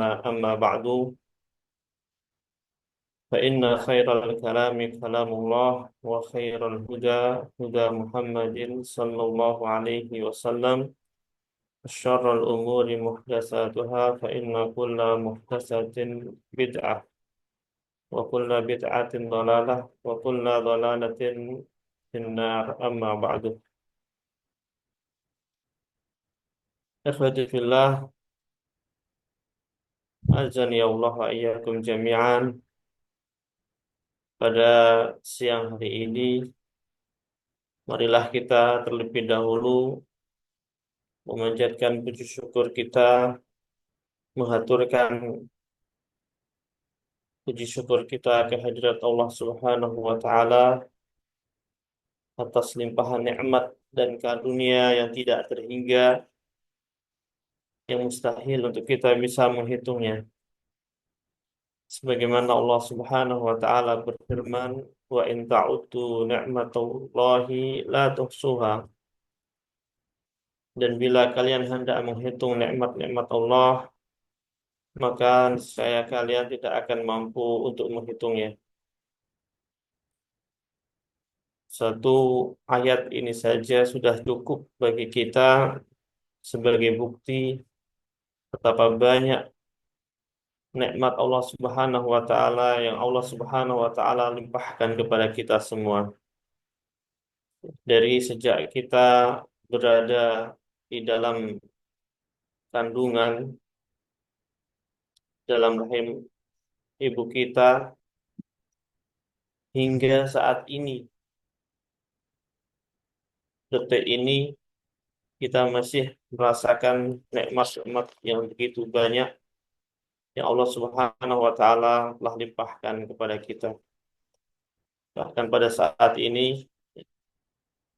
أما بعد فإن خير الكلام كلام الله وخير الهدى هدى محمد صلى الله عليه وسلم شر الأمور محدثاتها فإن كل محدثة بدعة وكل بدعة ضلالة وكل ضلالة في النار أما بعد. Ikhwati fillah, azani Allah wa iyyakum jami'an. Pada siang hari ini, marilah kita terlebih dahulu memanjatkan puji syukur kita, mengaturkan puji syukur kita kehadirat Allah Subhanahu wa taala atas limpahan nikmat dan karunia yang tidak terhingga, yang mustahil untuk kita bisa menghitungnya. Sebagaimana Allah Subhanahu wa taala berfirman, "Wa in ta'uddu ni'matallahi la tuhsuha." Dan bila kalian hendak menghitung nikmat-nikmat Allah, maka saya kalian tidak akan mampu untuk menghitungnya. Satu ayat ini saja sudah cukup bagi kita sebagai bukti betapa banyak nikmat Allah Subhanahu wa taala yang Allah Subhanahu wa taala limpahkan kepada kita semua. Dari sejak kita berada di dalam kandungan, dalam rahim ibu kita, hingga saat ini, detik ini, kita masih merasakan nikmat-nikmat yang begitu banyak yang Allah Subhanahu wa taala telah limpahkan kepada kita. Bahkan pada saat ini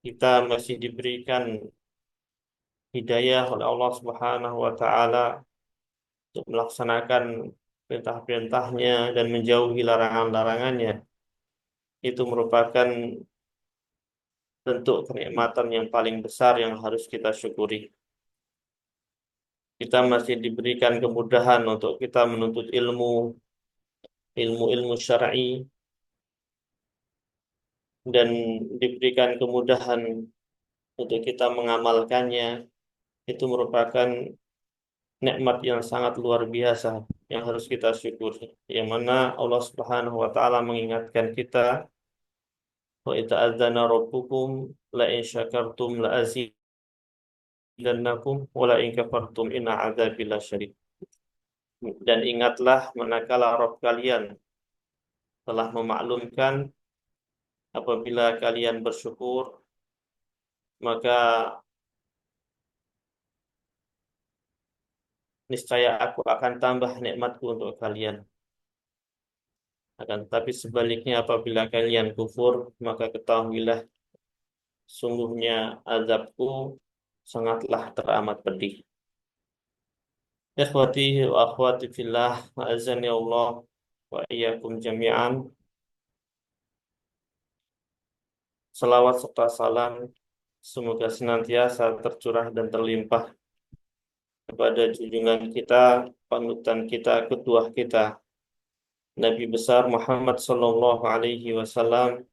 kita masih diberikan hidayah oleh Allah Subhanahu wa taala untuk melaksanakan perintah-perintahnya dan menjauhi larangan-larangannya. Itu merupakan bentuk kenikmatan yang paling besar yang harus kita syukuri. Kita masih diberikan kemudahan untuk kita menuntut ilmu syar'i, dan diberikan kemudahan untuk kita mengamalkannya. Itu merupakan nikmat yang sangat luar biasa yang harus kita syukuri. Yang mana Allah Subhanahu wa taala mengingatkan kita, wa ita'adzana rabbukum la in syakartum la azidannakum wa la in kafartum inna adzabi lasyadid. Dan ingatlah manakala Rabb kalian telah memaklumkan, apabila kalian bersyukur, maka niscaya aku akan tambah nikmatku untuk kalian. Akan tetapi sebaliknya, apabila kalian kufur, maka ketahuilah sungguhnya azabku sangatlah teramat pedih. Ikhwati wa akhwati fillah, azani Allah wa iyyakum jami'an. Salawat serta salam semoga senantiasa tercurah dan terlimpah kepada junjungan kita, panutan kita, ketua kita, Nabi besar Muhammad sallallahu alaihi wasallam,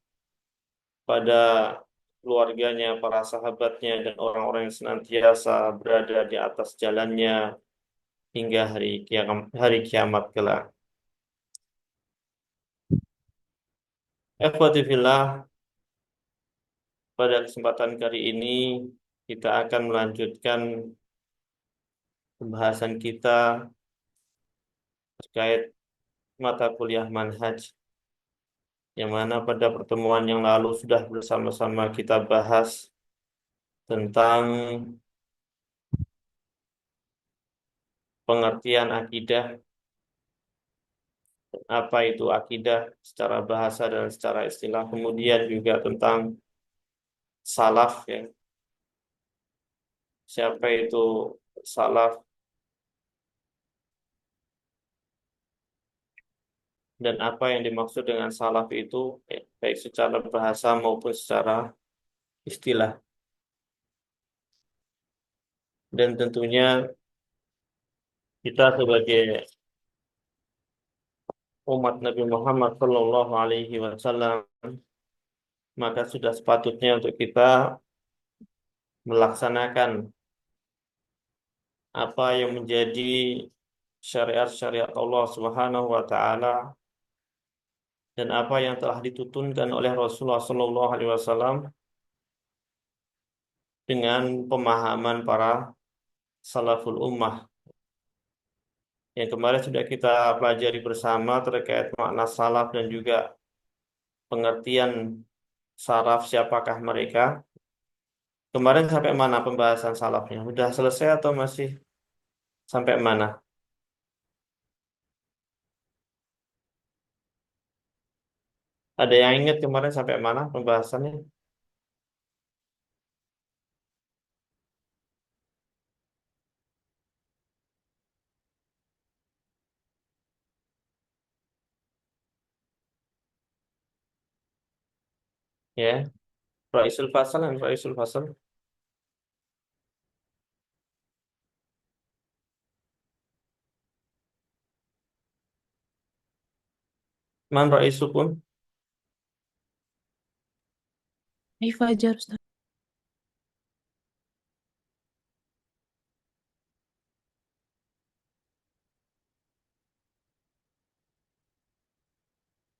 pada keluarganya, para sahabatnya, dan orang-orang yang senantiasa berada di atas jalannya hingga hari kiamat kelak. Ikhwati fillah, pada kesempatan kali ini kita akan melanjutkan pembahasan kita terkait mata kuliah manhaj, yang mana pada pertemuan yang lalu sudah bersama-sama kita bahas tentang pengertian akidah, apa itu akidah secara bahasa dan secara istilah, kemudian juga tentang salaf, ya. Siapa itu salaf dan apa yang dimaksud dengan salaf itu, baik secara bahasa maupun secara istilah. Dan tentunya kita sebagai umat Nabi Muhammad Shallallahu Alaihi Wasallam, maka sudah sepatutnya untuk kita melaksanakan apa yang menjadi syariat-syariat Allah Subhanahu wa taala dan apa yang telah ditutunkan oleh Rasulullah Shallallahu alaihi wasallam dengan pemahaman para salaful ummah yang kemarin sudah kita pelajari bersama terkait makna salaf dan juga pengertian salaf siapakah mereka. Kemarin sampai mana pembahasan salafnya? Sudah selesai atau masih sampai mana? Ada yang ingat kemarin sampai mana pembahasannya? Ya, Raisul Fasal dan Raisul Fasal. Man Raisul pun Fajar Ustaz.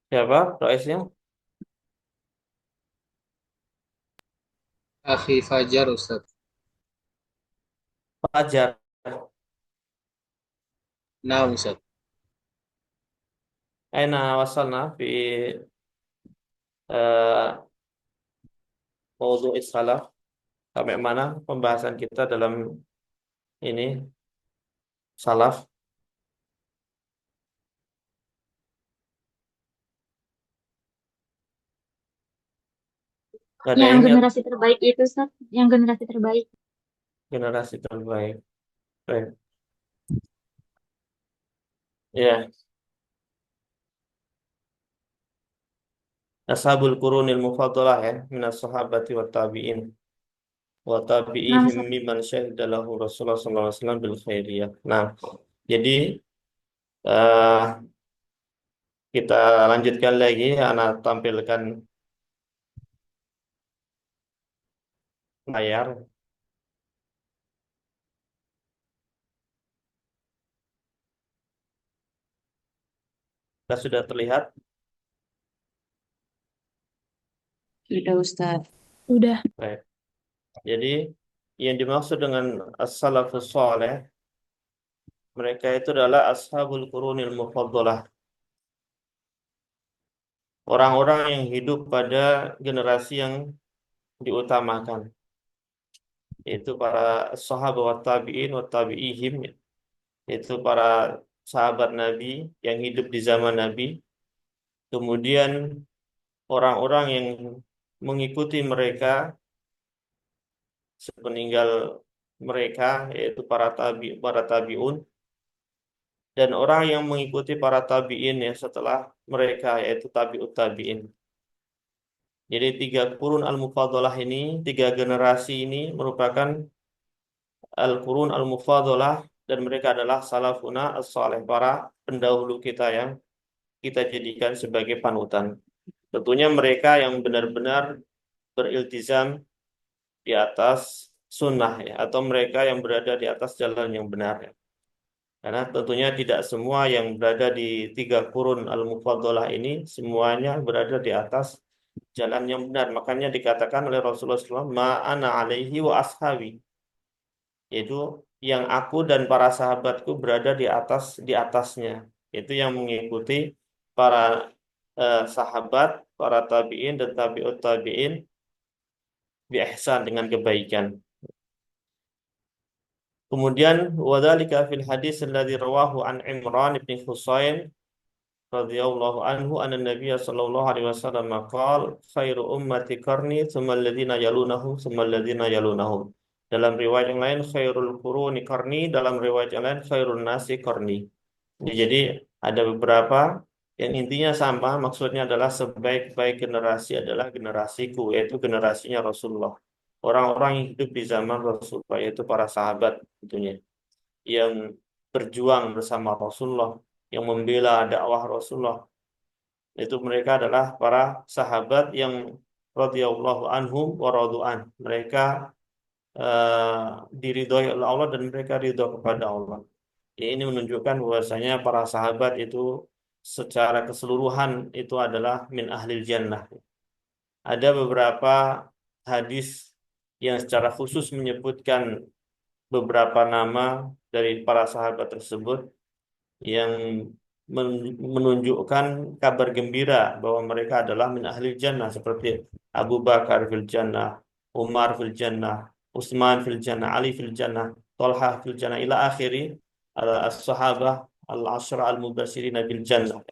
siapa? Raisnya Akhi Fajar Ustaz. Fajar. Nah Ustaz. Aina wasalna fi eh mawdu'is salaf. Sampai mana pembahasan kita dalam ini salaf? Gak ada Yang yang ingat generasi terbaik itu, Ustaz. Yang generasi terbaik. generasi terbaik. Baik. Ya, ashabul qurunil mufaddalah ya, minas sahabati wa tabi'in wa Nah, tabi'ihim Ustaz. mimman syahida lahu Rasulullah sallallahu alaihi wasallam bil khairiyah. Nah, jadi eh, kita lanjutkan lagi, anak tampilkan layar. Sudah terlihat. Sudah Ustaz. Udah. Baik. Jadi yang dimaksud dengan as-salafus saleh, mereka itu adalah ashabul qurunil mufaddalah. Orang-orang yang hidup pada generasi yang diutamakan, yaitu para sahabat wa tabi'in wa tabi'ihim, yaitu para sahabat Nabi yang hidup di zaman Nabi, kemudian orang-orang yang mengikuti mereka sepeninggal mereka, yaitu para tabi'un, dan orang yang mengikuti para tabi'in ya setelah mereka, yaitu tabi'ut tabi'in. Jadi tiga kurun al-mufadalah ini, tiga generasi ini merupakan al-qurun al-mufadalah, dan mereka adalah salafuna as-saleh, para pendahulu kita yang kita jadikan sebagai panutan. Tentunya mereka yang benar-benar beriltizam di atas sunnah ya, atau mereka yang berada di atas jalan yang benar ya. Karena tentunya tidak semua yang berada di tiga kurun al-mufadalah ini semuanya berada di atas jalan yang benar. Makanya dikatakan oleh Rasulullah SAW, ma'ana alaihi wa ashabi, yaitu yang aku dan para sahabatku berada di atasnya. Itu yang mengikuti para sahabat, para tabi'in dan tabi'ut tabi'in bi ihsan, dengan kebaikan. Kemudian wadzalika fil hadis alladzi rawahu an Imran bin Husain radhiyallahu anhu anna Nabiy sallallahu alaihi wasallam qala khairu ummati qarni tsumma alladziina yalunahum tsumma alladziina yalunahum. Dalam riwayat yang lain khairul quruni qarni, dalam riwayat yang lain khairun nasi qarni. Jadi ada beberapa yang intinya sama, maksudnya adalah sebaik-baik generasi adalah generasiku, yaitu generasinya Rasulullah. Orang-orang yang hidup di zaman Rasulullah, yaitu para sahabat tentunya, yang berjuang bersama Rasulullah, yang membela dakwah Rasulullah. Itu mereka adalah para sahabat yang radhiyallahu anhum wa radu'an. Mereka diridhoi oleh Allah dan mereka ridho kepada Allah. Ya, ini menunjukkan bahwasanya para sahabat itu secara keseluruhan itu adalah min ahlil jannah. Ada beberapa hadis yang secara khusus menyebutkan beberapa nama dari para sahabat tersebut yang menunjukkan kabar gembira bahwa mereka adalah min ahli jannah, seperti Abu Bakar fil jannah, Umar fil jannah, Utsman fil jannah, Ali fil jannah, Thalhah fil jannah ila akhiri as-sahabah al-ashra al-mubasyirin bil jannah.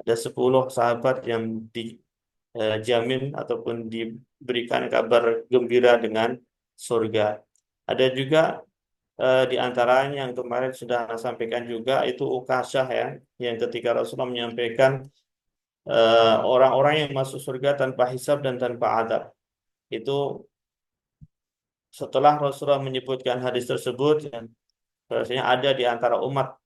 Ada 10 sahabat yang dijamin ataupun diberikan kabar gembira dengan surga. Ada juga di antaranya yang kemarin sudah Anda sampaikan juga itu Ukasyah ya, yang ketika Rasulullah menyampaikan orang-orang yang masuk surga tanpa hisab dan tanpa adab. Itu setelah Rasulullah menyebutkan hadis tersebut, ya, bahwasanya ada di antara umat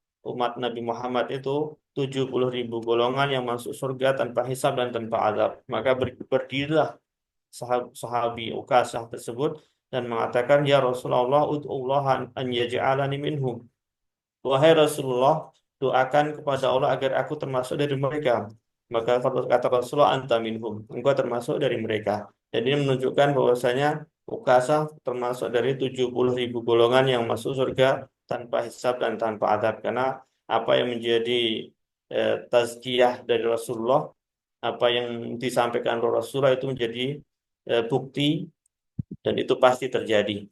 Nabi Muhammad itu 70.000 golongan yang masuk surga tanpa hisab dan tanpa adab. Maka berdirilah sahabi Ukasyah tersebut dan mengatakan, ya Rasulullah, ud'ullah an yaj'alani minhum. Wahai Rasulullah, doakan kepada Allah agar aku termasuk dari mereka. Maka kata Rasulullah, anta minhum, engkau termasuk dari mereka. Dan ini menunjukkan bahwasanya Ukasah termasuk dari 70.000 golongan yang masuk surga tanpa hisab dan tanpa adab. Karena apa yang menjadi tazkiyah dari Rasulullah, apa yang disampaikan oleh Rasulullah itu menjadi bukti dan itu pasti terjadi.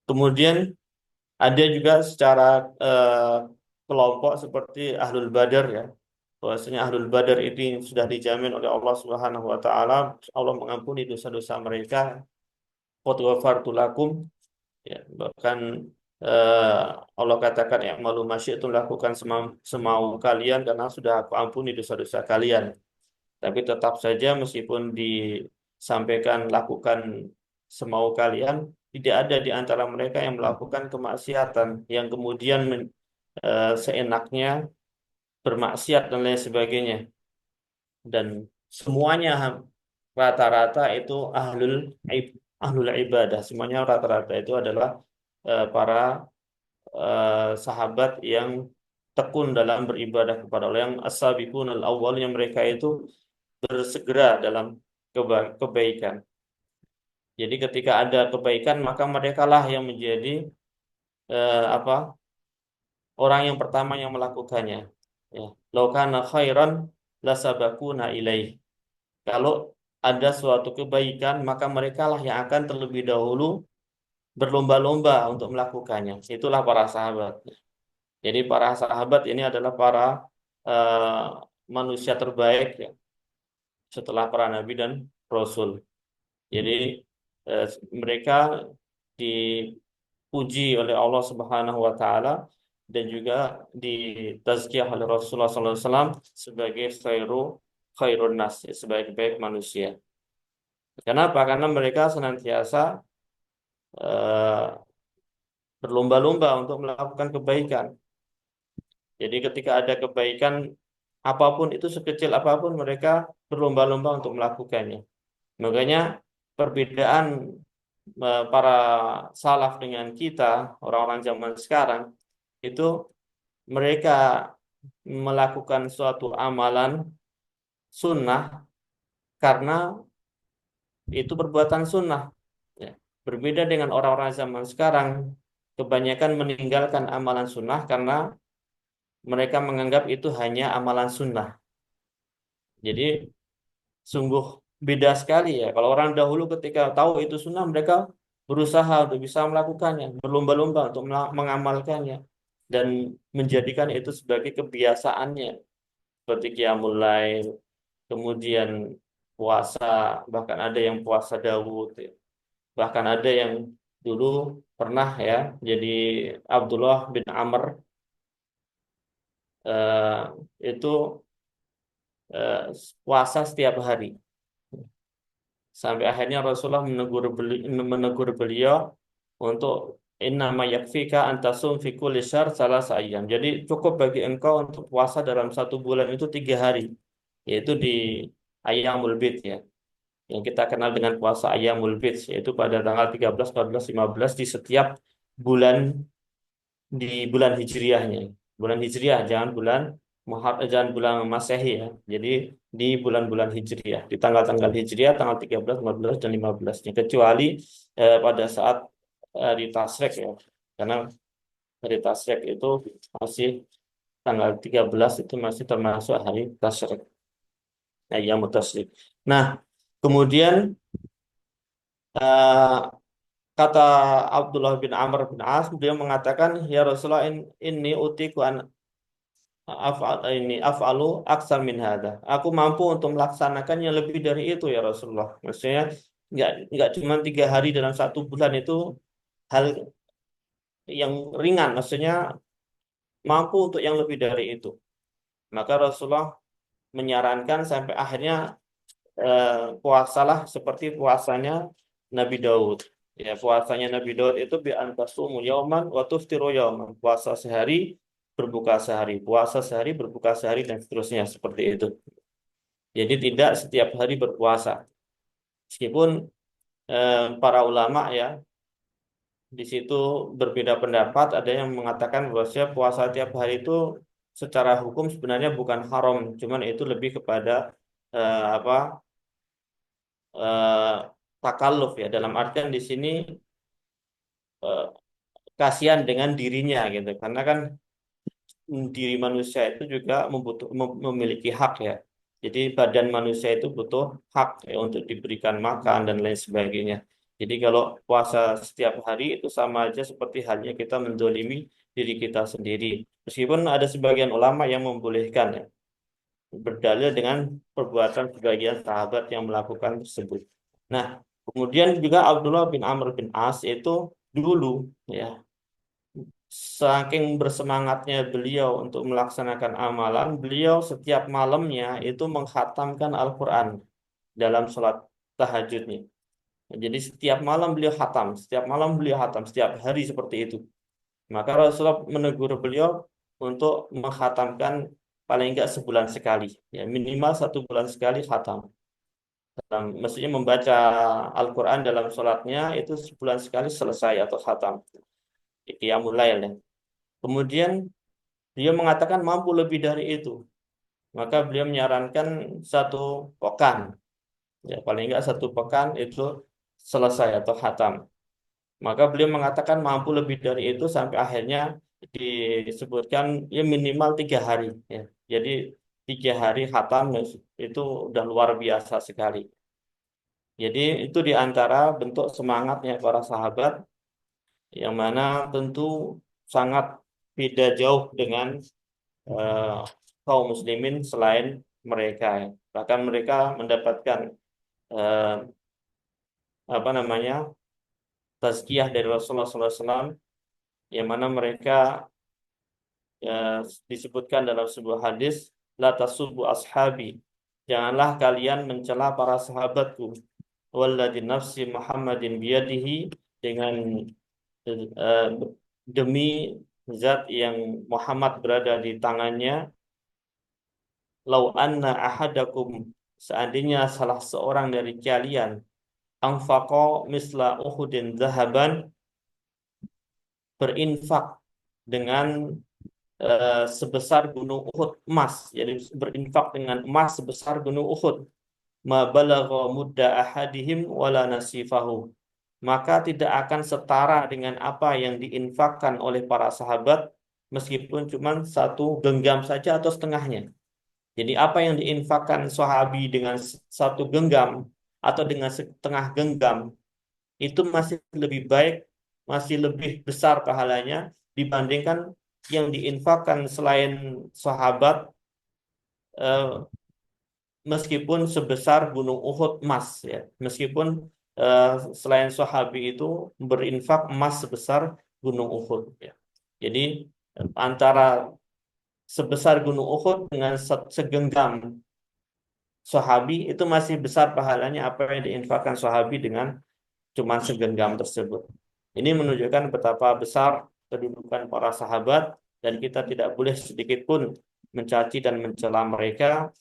Kemudian ada juga secara kelompok seperti Ahlul Badar ya. Bahwasanya Ahlul Badar ini sudah dijamin oleh Allah Subhanahu wa taala, Allah mengampuni dosa-dosa mereka. Qad ghafartu lakum, ya, bahkan Allah katakan i'malu ma syi'tum, lakukan semau kalian karena sudah aku ampuni dosa-dosa kalian. Tapi tetap saja meskipun disampaikan lakukan semau kalian, tidak ada di antara mereka yang melakukan kemaksiatan yang kemudian seenaknya bermaksiat dan lain sebagainya. Dan semuanya rata-rata itu ahlul ibadah. Semuanya rata-rata itu adalah para sahabat yang tekun dalam beribadah kepada Allah, yang as-sabiqunal awwal, yang mereka itu bersegera dalam kebaikan. Jadi ketika ada kebaikan maka mereka lah yang menjadi orang yang pertama yang melakukannya. Ya. Lau kana khairan lasabaquna ilaih. Kalau ada suatu kebaikan maka mereka lah yang akan terlebih dahulu berlomba-lomba untuk melakukannya. Itulah para sahabat. Jadi para sahabat ini adalah para manusia terbaik ya, setelah para nabi dan rasul. Jadi mereka dipuji oleh Allah Subhanahu wa taala dan juga ditazkiyah oleh Rasulullah SAW sebagai khairun nas, sebaik-baik manusia. Kenapa? Karena mereka senantiasa berlomba-lomba untuk melakukan kebaikan. Jadi ketika ada kebaikan apapun itu, sekecil apapun, mereka berlomba-lomba untuk melakukannya. Makanya perbedaan para salaf dengan kita, orang-orang zaman sekarang, itu mereka melakukan suatu amalan sunnah karena itu perbuatan sunnah. Ya. Berbeda dengan orang-orang zaman sekarang, kebanyakan meninggalkan amalan sunnah karena mereka menganggap itu hanya amalan sunnah. Jadi sungguh beda sekali ya. Kalau orang dahulu ketika tahu itu sunnah, mereka berusaha untuk bisa melakukannya, berlomba-lomba untuk mengamalkannya dan menjadikan itu sebagai kebiasaannya, seperti qiyamul lail, kemudian puasa, bahkan ada yang puasa Daud, ya. Bahkan ada yang dulu pernah ya jadi Abdullah bin Amr, itu puasa setiap hari. Sampai akhirnya Rasulullah menegur beliau untuk innama yakfika antasum fi kulli syahr salasah ayyam. Jadi cukup bagi engkau untuk puasa dalam satu bulan itu 3 hari, yaitu di Ayyamul Bid ya. Yang kita kenal dengan puasa Ayyamul Bid, yaitu pada tanggal 13, 14, 15 di setiap bulan di bulan Hijriahnya. Bulan Hijriah, jangan bulan Masehi ya. Jadi di bulan-bulan Hijriah, di tanggal-tanggal Hijriah, tanggal 13, 14 dan 15-nya. Kecuali pada saat hari Tasyrik ya. Karena hari Tasyrik itu masih tanggal 13 itu masih termasuk hari Tasyrik. Nah, yang Tasyrik. Nah, kemudian eh, kata Abdullah bin Amr bin As, beliau mengatakan, ya Rasulullah, ini utiku an af'alu aksar min hada. Aku mampu untuk melaksanakannya lebih dari itu ya Rasulullah. Maksudnya nggak cuma 3 hari dalam satu bulan itu hal yang ringan. Maksudnya mampu untuk yang lebih dari itu. Maka Rasulullah menyarankan sampai akhirnya puasalah seperti puasanya Nabi Daud. Ya, puasanya Nabi Daud itu bi antasumu yauman wa tuftiru yauman. Puasa sehari, berbuka sehari. Puasa sehari, berbuka sehari dan seterusnya seperti itu. Jadi tidak setiap hari berpuasa. Meskipun para ulama ya di situ berbeda pendapat, ada yang mengatakan bahwa puasa tiap hari itu secara hukum sebenarnya bukan haram, cuman itu lebih kepada apa eh, takalluf ya, dalam artian di sini eh, kasihan dengan dirinya gitu, karena kan diri manusia itu juga memiliki hak ya. Jadi badan manusia itu butuh hak ya, untuk diberikan makan dan lain sebagainya. Jadi kalau puasa setiap hari itu sama aja seperti halnya kita mendolimi diri kita sendiri. Meskipun ada sebagian ulama yang membolehkan ya, berdalil dengan perbuatan sebagian sahabat yang melakukan tersebut. Nah, kemudian juga Abdullah bin Amr bin As itu dulu ya, saking bersemangatnya beliau untuk melaksanakan amalan, beliau setiap malamnya itu menghatamkan Al-Quran dalam sholat tahajudnya. Jadi setiap malam beliau hatam, setiap malam beliau hatam, setiap hari seperti itu. Maka Rasulullah menegur beliau untuk menghatamkan paling enggak sebulan sekali, ya minimal 1 bulan sekali hatam. Maksudnya membaca Al-Quran dalam sholatnya itu sebulan sekali selesai atau hatam. Qiyamul Lail ya. Kemudian dia mengatakan mampu lebih dari itu. Maka beliau menyarankan 1 pekan. Ya, paling enggak 1 pekan itu selesai atau hatam. Maka beliau mengatakan mampu lebih dari itu sampai akhirnya disebutkan ya minimal 3 hari. Ya. Jadi 3 hari hatam itu udah luar biasa sekali. Jadi itu di antara bentuk semangatnya para sahabat yang mana tentu sangat beda jauh dengan eh, kaum muslimin selain mereka. Ya. Bahkan mereka mendapatkan eh, apa namanya tazkiyah dari Rasulullah SAW yang mana mereka disebutkan dalam sebuah hadis, la tasubbu ashabi, janganlah kalian mencela para sahabatku, walladzi nafsi Muhammadin biyadihi, dengan eh, demi zat yang Muhammad berada di tangannya, lau anna ahadakum, seandainya salah seorang dari kalian anfaqa misla Uhudin zahaban, berinfak dengan sebesar gunung Uhud emas, jadi berinfak dengan emas sebesar gunung Uhud, ma balagha mudda ahadihim wala nasifahu, maka tidak akan setara dengan apa yang diinfakkan oleh para sahabat meskipun cuma 1 genggam saja atau setengahnya. Jadi apa yang diinfakkan sahabi dengan 1 genggam atau dengan setengah genggam itu masih lebih baik, masih lebih besar pahalanya dibandingkan yang diinfakkan selain sahabat eh, meskipun sebesar gunung Uhud emas ya. Meskipun eh, selain sahabi itu berinfak emas sebesar gunung Uhud ya. Jadi antara sebesar gunung Uhud dengan segenggam sahabi itu masih besar pahalanya apa yang diinfakkan sahabi dengan cuma segenggam tersebut. Ini menunjukkan betapa besar kedudukan para sahabat dan kita tidak boleh sedikit pun mencaci dan mencela mereka.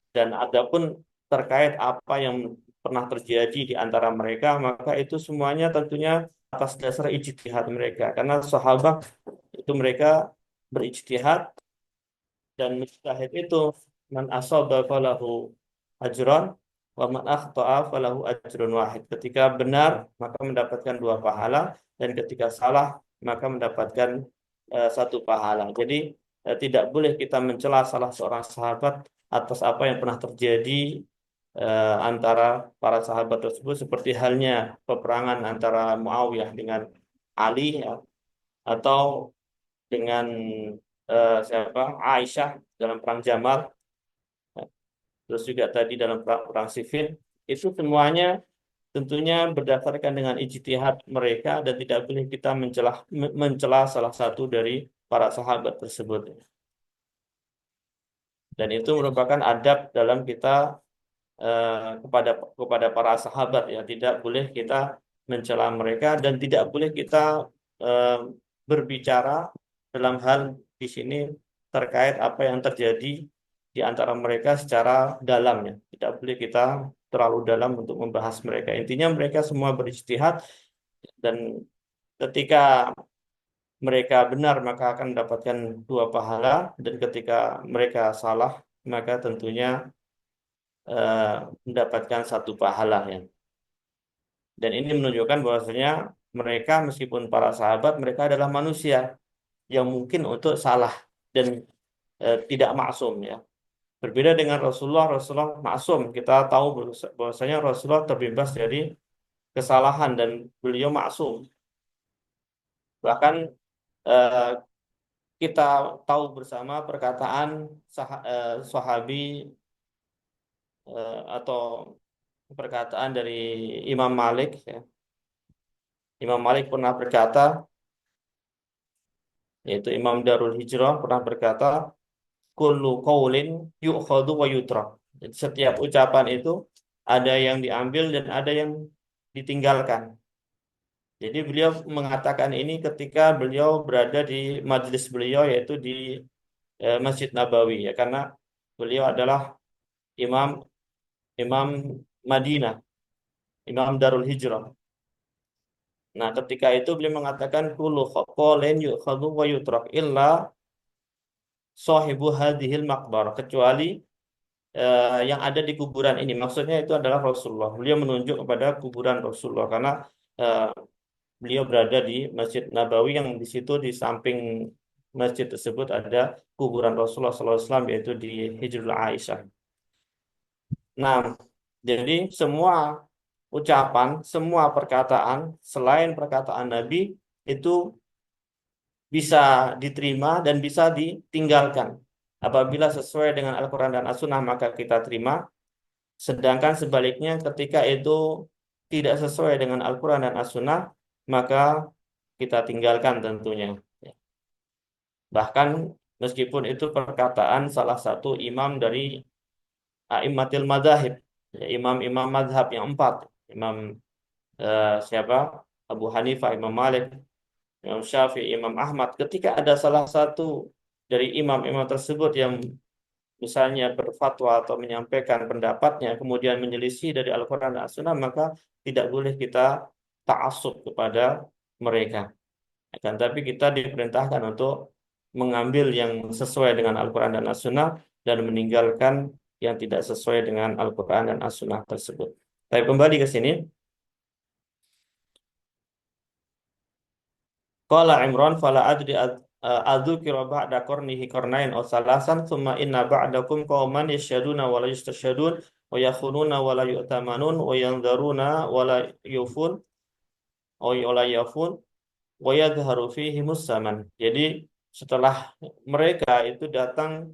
Dan adapun terkait apa yang pernah terjadi di antara mereka, maka itu semuanya tentunya atas dasar ijtihad mereka. Karena sahabat itu mereka berijtihad, dan mujtahid itu man asaba falahu ajran wa man akhta'a falahu ajrun wahid. Ketika benar maka mendapatkan 2 pahala, dan ketika salah maka mendapatkan 1 pahala. Jadi tidak boleh kita mencela salah seorang sahabat atas apa yang pernah terjadi antara para sahabat tersebut, seperti halnya peperangan antara Muawiyah dengan Ali, ya, atau dengan siapa, Aisyah dalam perang Jamal, terus juga tadi dalam perang Siffin. Itu semuanya tentunya berdasarkan dengan ijtihad mereka, dan tidak boleh kita mencela salah satu dari para sahabat tersebut. Dan itu merupakan adab dalam kita kepada para sahabat, ya. Tidak boleh kita mencela mereka, dan tidak boleh kita eh, berbicara dalam hal di sini terkait apa yang terjadi di antara mereka secara dalamnya. Tidak boleh kita terlalu dalam untuk membahas mereka. Intinya mereka semua berijtihad, dan ketika mereka benar maka akan mendapatkan 2 pahala, dan ketika mereka salah maka tentunya eh, mendapatkan 1 pahala, ya. Dan ini menunjukkan bahwasanya mereka meskipun para sahabat, mereka adalah manusia yang mungkin untuk salah dan tidak maksum, ya. Berbeda dengan Rasulullah, Rasulullah maksum. Kita tahu bahwasanya Rasulullah terbebas dari kesalahan dan beliau maksum. Bahkan eh, kita tahu bersama perkataan sahabi atau perkataan dari Imam Malik, ya. Imam Malik pernah berkata, yaitu Imam Darul Hijrah pernah berkata, kullu qaulin yu'khadhu wa yutrak. Jadi setiap ucapan itu ada yang diambil dan ada yang ditinggalkan. Jadi beliau mengatakan ini ketika beliau berada di majelis beliau, yaitu di Masjid Nabawi, ya, karena beliau adalah imam imam Madinah, imam Darul Hijrah. Nah, ketika itu beliau mengatakan kullu qaulin yu'khadhu wa yutrak illa sahibu hadhil maqbar, kecuali yang ada di kuburan ini. Maksudnya itu adalah Rasulullah. Beliau menunjuk kepada kuburan Rasulullah karena eh, beliau berada di Masjid Nabawi, yang di situ di samping masjid tersebut ada kuburan Rasulullah SAW, yaitu di Hijrul Aisyah. Nah, jadi semua ucapan, semua perkataan selain perkataan Nabi itu bisa diterima dan bisa ditinggalkan. Apabila sesuai dengan Al-Quran dan As-Sunnah maka kita terima, sedangkan sebaliknya ketika itu tidak sesuai dengan Al-Quran dan As-Sunnah maka kita tinggalkan tentunya. Bahkan meskipun itu perkataan salah satu imam dari A'immatil Madzhab, ya, imam-imam madhab yang 4, Imam siapa? Abu Hanifah, Imam Malik, Imam Syafi'i, Imam Ahmad. Ketika ada salah satu dari imam-imam tersebut yang misalnya berfatwa atau menyampaikan pendapatnya kemudian menyelisih dari Al-Quran dan As-Sunnah, maka tidak boleh kita ta'assub kepada mereka. Akan tapi kita diperintahkan untuk mengambil yang sesuai dengan Al-Quran dan As-Sunnah dan meninggalkan yang tidak sesuai dengan Al-Quran dan As-Sunnah tersebut. Tapi kembali ke sini. Qala Imran fala adri adzukira ba'da qarnihi qarnain aw salasan thumma inna ba'dakum qauman yashhaduna wa la yustashhadun wa yakhununa wa la yu'tamanun wa yanzaruna wa la yufun wa la yafun wa yadhharu fihi musaman. Jadi setelah mereka itu datang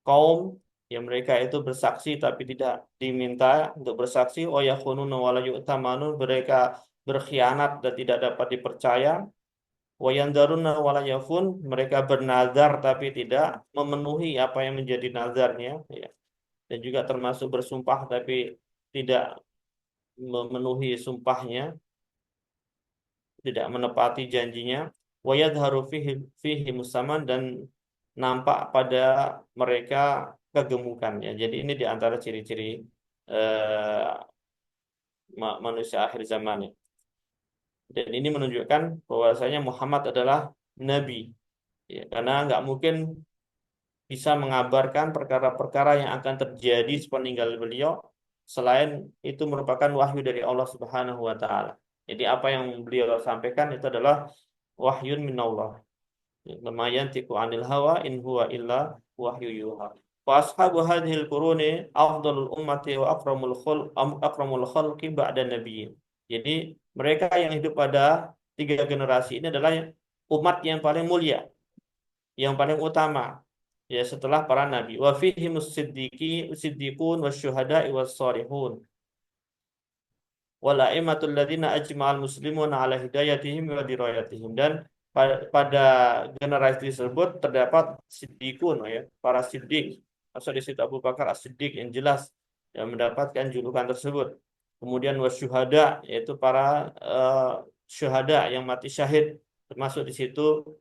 kaum yang mereka itu bersaksi tapi tidak diminta untuk bersaksi, wa yakhununa wa la yu'tamanun, mereka berkhianat dan tidak dapat dipercaya. Wayandaruna walayafun, mereka bernazar tapi tidak memenuhi apa yang menjadi nazarnya, ya. Dan juga termasuk bersumpah tapi tidak memenuhi sumpahnya. tidak menepati janjinya, wa yadharu fihi musaman, dan nampak pada mereka kegemukannya. Jadi ini di antara ciri-ciri eh, manusia akhir zaman ya. Dan ini menunjukkan bahwasanya Muhammad adalah nabi, ya, karena nggak mungkin bisa mengabarkan perkara-perkara yang akan terjadi sepeninggal beliau selain itu merupakan wahyu dari Allah Subhanahu wa taala. Jadi apa yang beliau sampaikan itu adalah wahyun minallah. Ma yantiqu 'anil hawa in huwa illa wahyu yuha. Wa ashabu hadhil quruni afdalul ummati wa akramul khalqi ba'da nabiyyin. Jadi mereka yang hidup pada 3 generasi ini adalah umat yang paling mulia, yang paling utama ya setelah para nabi. Wa fihimus siddiqun wasyuhada'i was-shalihun wal a'immatul ladzina ajma'al muslimuna ala hidayatihim wa dirayatihim. Dan pada generasi tersebut terdapat siddiqun ya, para siddiq. Asal di situ Abu Bakar As-Siddiq yang jelas yang mendapatkan julukan tersebut. Kemudian wasyuhada, yaitu para syuhada yang mati syahid, termasuk di situ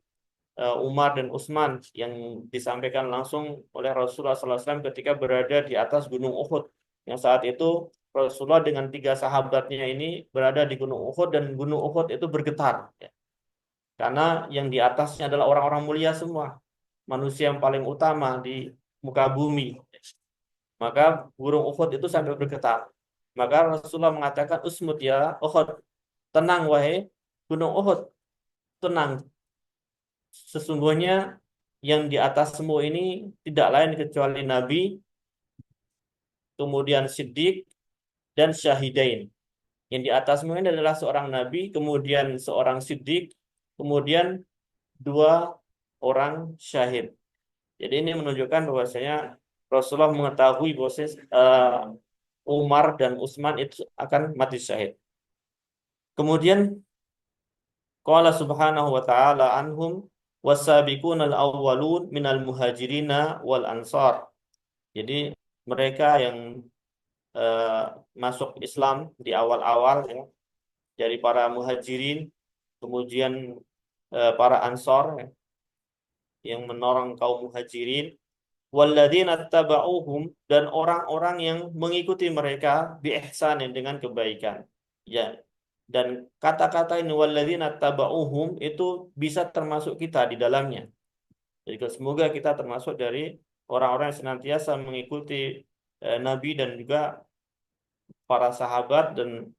Umar dan Utsman yang disampaikan langsung oleh Rasulullah SAW ketika berada di atas Gunung Uhud. Yang saat itu Rasulullah dengan 3 sahabatnya ini berada di Gunung Uhud, dan Gunung Uhud itu bergetar ya. Karena yang di atasnya adalah orang-orang mulia semua, manusia yang paling utama di muka bumi. Maka Gunung Uhud itu sampai bergetar. Maka Rasulullah mengatakan, "Usmut ya Uhud." Tenang wahai Gunung Uhud, tenang. Sesungguhnya yang di atasmu ini tidak lain kecuali Nabi, kemudian Siddiq, dan Syahidain. Yang di atasmu ini adalah seorang Nabi, kemudian seorang Siddiq, kemudian 2 orang syahid. Jadi ini menunjukkan bahwasanya Rasulullah mengetahui bahwasanya Umar dan Utsman itu akan mati syahid. Kemudian qala subhanahu wa ta'ala anhum wasabiqunal awwalun minal muhajirina wal ansar. Jadi mereka yang masuk Islam di awal-awal ya, dari para muhajirin, kemudian para ansar ya, yang menolong kaum muhajirin, walladzina tabauhum, dan orang-orang yang mengikuti mereka bi ihsanin, dengan kebaikan. Ya. Dan kata-kata ini walladzina tabauhum itu bisa termasuk kita di dalamnya. Jadi semoga kita termasuk dari orang-orang yang senantiasa mengikuti Nabi dan juga para sahabat dan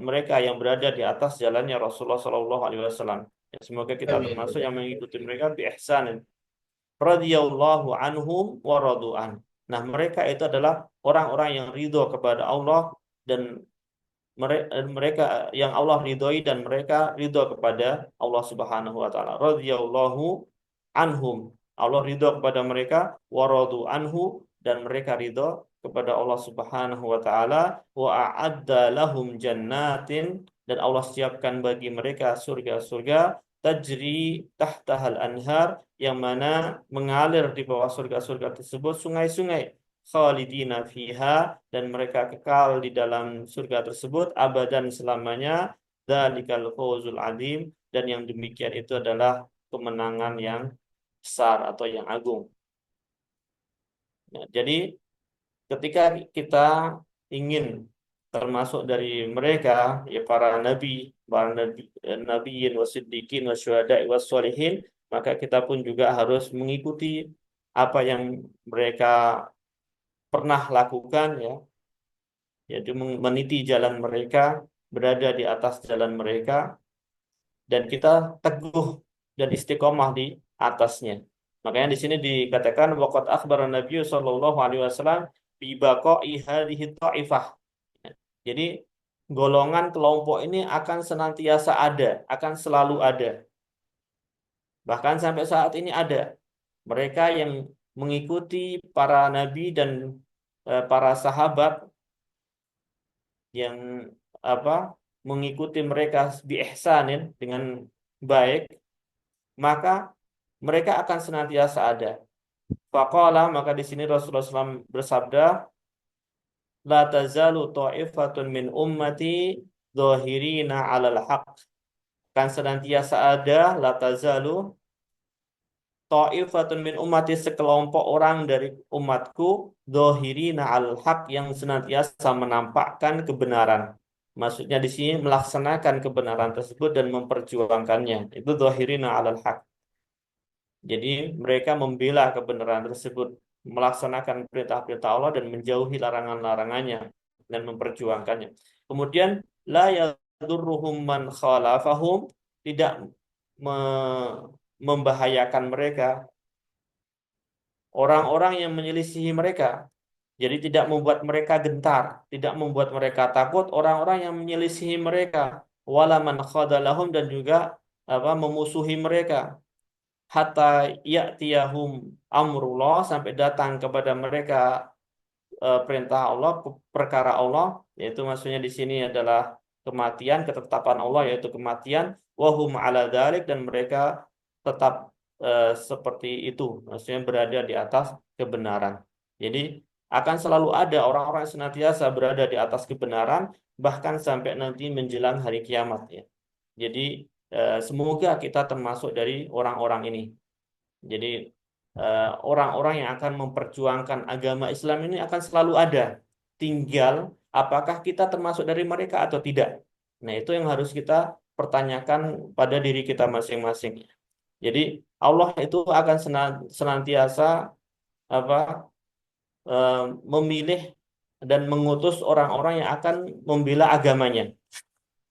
mereka yang berada di atas jalannya Rasulullah SAW. Ya, semoga kita Amin. termasuk yang mengikuti mereka bi ihsanin. Radhiyallahu anhum wa radu'an. Nah, mereka itu adalah orang-orang yang ridho kepada Allah, dan mereka yang Allah ridhoi, dan mereka ridho kepada Allah Subhanahu wa taala. Radhiyallahu anhum. Allah ridho kepada mereka, wa radu anhu, dan mereka ridho kepada Allah Subhanahu wa taala. Wa a'adda lahum jannatin, dan Allah siapkan bagi mereka surga-surga tajri tahtahal anhar, yang mana mengalir di bawah surga-surga tersebut sungai-sungai, khalidina fiha, dan mereka kekal di dalam surga tersebut abadan selamanya. Dzalikal fawzul adzim, dan yang demikian itu adalah kemenangan yang besar atau yang agung. Nah, jadi ketika kita ingin termasuk dari mereka ya para nabiyin wasiddiqin wasyuhada'i wassolihin, maka kita pun juga harus mengikuti apa yang mereka pernah lakukan ya, yaitu meniti jalan mereka, berada di atas jalan mereka, dan kita teguh dan istiqomah di atasnya. Makanya di sini dikatakan waqad akhbara Nabi sallallahu alaihi wasallam bi baqa'i hadhihi ta'ifah. Jadi golongan kelompok ini akan senantiasa ada, akan selalu ada. Bahkan sampai saat ini ada. Mereka yang mengikuti para nabi dan para sahabat yang mengikuti mereka bi ihsanin, dengan baik, maka mereka akan senantiasa ada. Faqala, maka di sini Rasulullah SAW bersabda, la tazalu ta'ifatun min ummati dhahirina 'alal haqq. Akan senantiasa ada la tazalu ta'ifatun min ummati, sekelompok orang dari umatku, dhahirina 'alal haqq, yang senantiasa menampakkan kebenaran. Maksudnya di sini melaksanakan kebenaran tersebut dan memperjuangkannya. Itu dhahirina 'alal haqq. Jadi mereka membela kebenaran tersebut, melaksanakan perintah-perintah Allah dan menjauhi larangan-larangannya dan memperjuangkannya. Kemudian la yadurruhum man khalafahum, tidak membahayakan mereka orang-orang yang menyelisihi mereka. Jadi tidak membuat mereka gentar, tidak membuat mereka takut orang-orang yang menyelisihi mereka. Wala man khadalahum, dan juga memusuhi mereka. Hatta ya'tiyahum amrullah, sampai datang kepada mereka perintah Allah, perkara Allah, yaitu maksudnya di sini adalah kematian, ketetapan Allah yaitu kematian. Wahum ala dzalik, dan mereka tetap seperti itu, maksudnya berada di atas kebenaran. Jadi akan selalu ada orang-orang yang senantiasa berada di atas kebenaran, bahkan sampai nanti menjelang hari kiamat ya. Jadi semoga kita termasuk dari orang-orang ini. Jadi orang-orang yang akan memperjuangkan agama Islam ini akan selalu ada. Tinggal apakah kita termasuk dari mereka atau tidak. Nah, itu yang harus kita pertanyakan pada diri kita masing-masing. Jadi Allah itu akan senantiasa memilih dan mengutus orang-orang yang akan membela agamanya.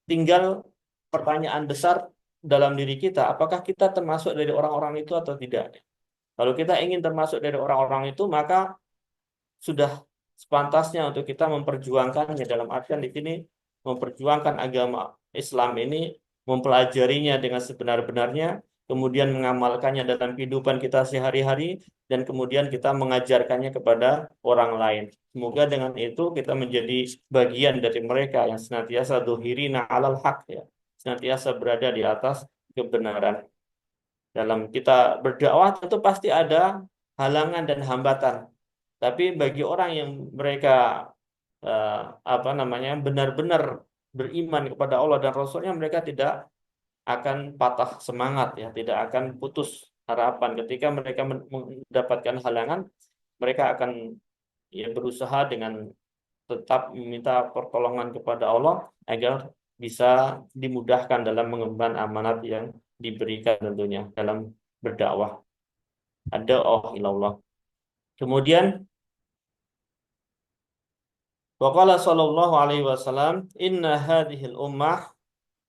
Tinggal pertanyaan besar dalam diri kita, apakah kita termasuk dari orang-orang itu atau tidak. Kalau kita ingin termasuk dari orang-orang itu, maka sudah sepantasnya untuk kita memperjuangkannya, dalam artian di sini memperjuangkan agama Islam ini, mempelajarinya dengan sebenar-benarnya, kemudian mengamalkannya dalam kehidupan kita sehari-hari, dan kemudian kita mengajarkannya kepada orang lain. Semoga dengan itu kita menjadi bagian dari mereka yang senantiasa dhuhirina 'alal haq, ya, senantiasa berada di atas kebenaran. Dalam kita berdakwah tentu pasti ada halangan dan hambatan. Tapi bagi orang yang mereka benar-benar beriman kepada Allah dan Rasulnya, mereka tidak akan patah semangat ya, tidak akan putus harapan. Ketika mereka mendapatkan halangan, mereka akan ya berusaha dengan tetap meminta pertolongan kepada Allah agar bisa dimudahkan dalam mengemban amanat yang diberikan tentunya dalam berdakwah. Ada ilallah. Kemudian waqala sallallahu alaihi wasallam, inna hadhil ummah,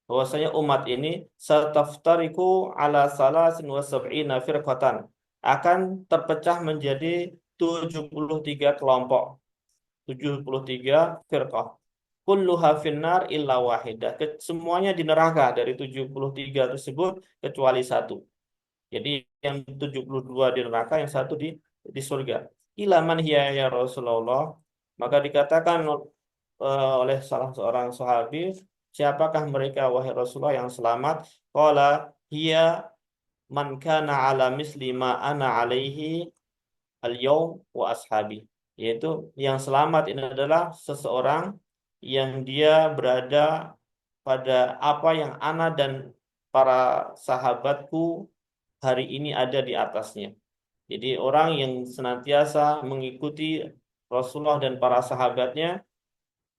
bahwasanya umat ini sataftariku ala salasin wa sab'ina firqatan, akan terpecah menjadi 73 kelompok, 73 firqah. Kulluha finnar illa wahidah. Semuanya di neraka dari 73 tersebut kecuali satu. Jadi yang 72 di neraka, yang satu di surga. Ilaman hiya ya Rasulullah. Maka dikatakan oleh salah seorang sahabi, siapakah mereka wahai Rasulullah yang selamat? Qala hiya man kana ala misli ma ana alaihi al-yawm wa ashabi. Yaitu yang selamat ini adalah seseorang yang dia berada pada apa yang ana dan para sahabatku hari ini ada di atasnya. Jadi orang yang senantiasa mengikuti Rasulullah dan para sahabatnya,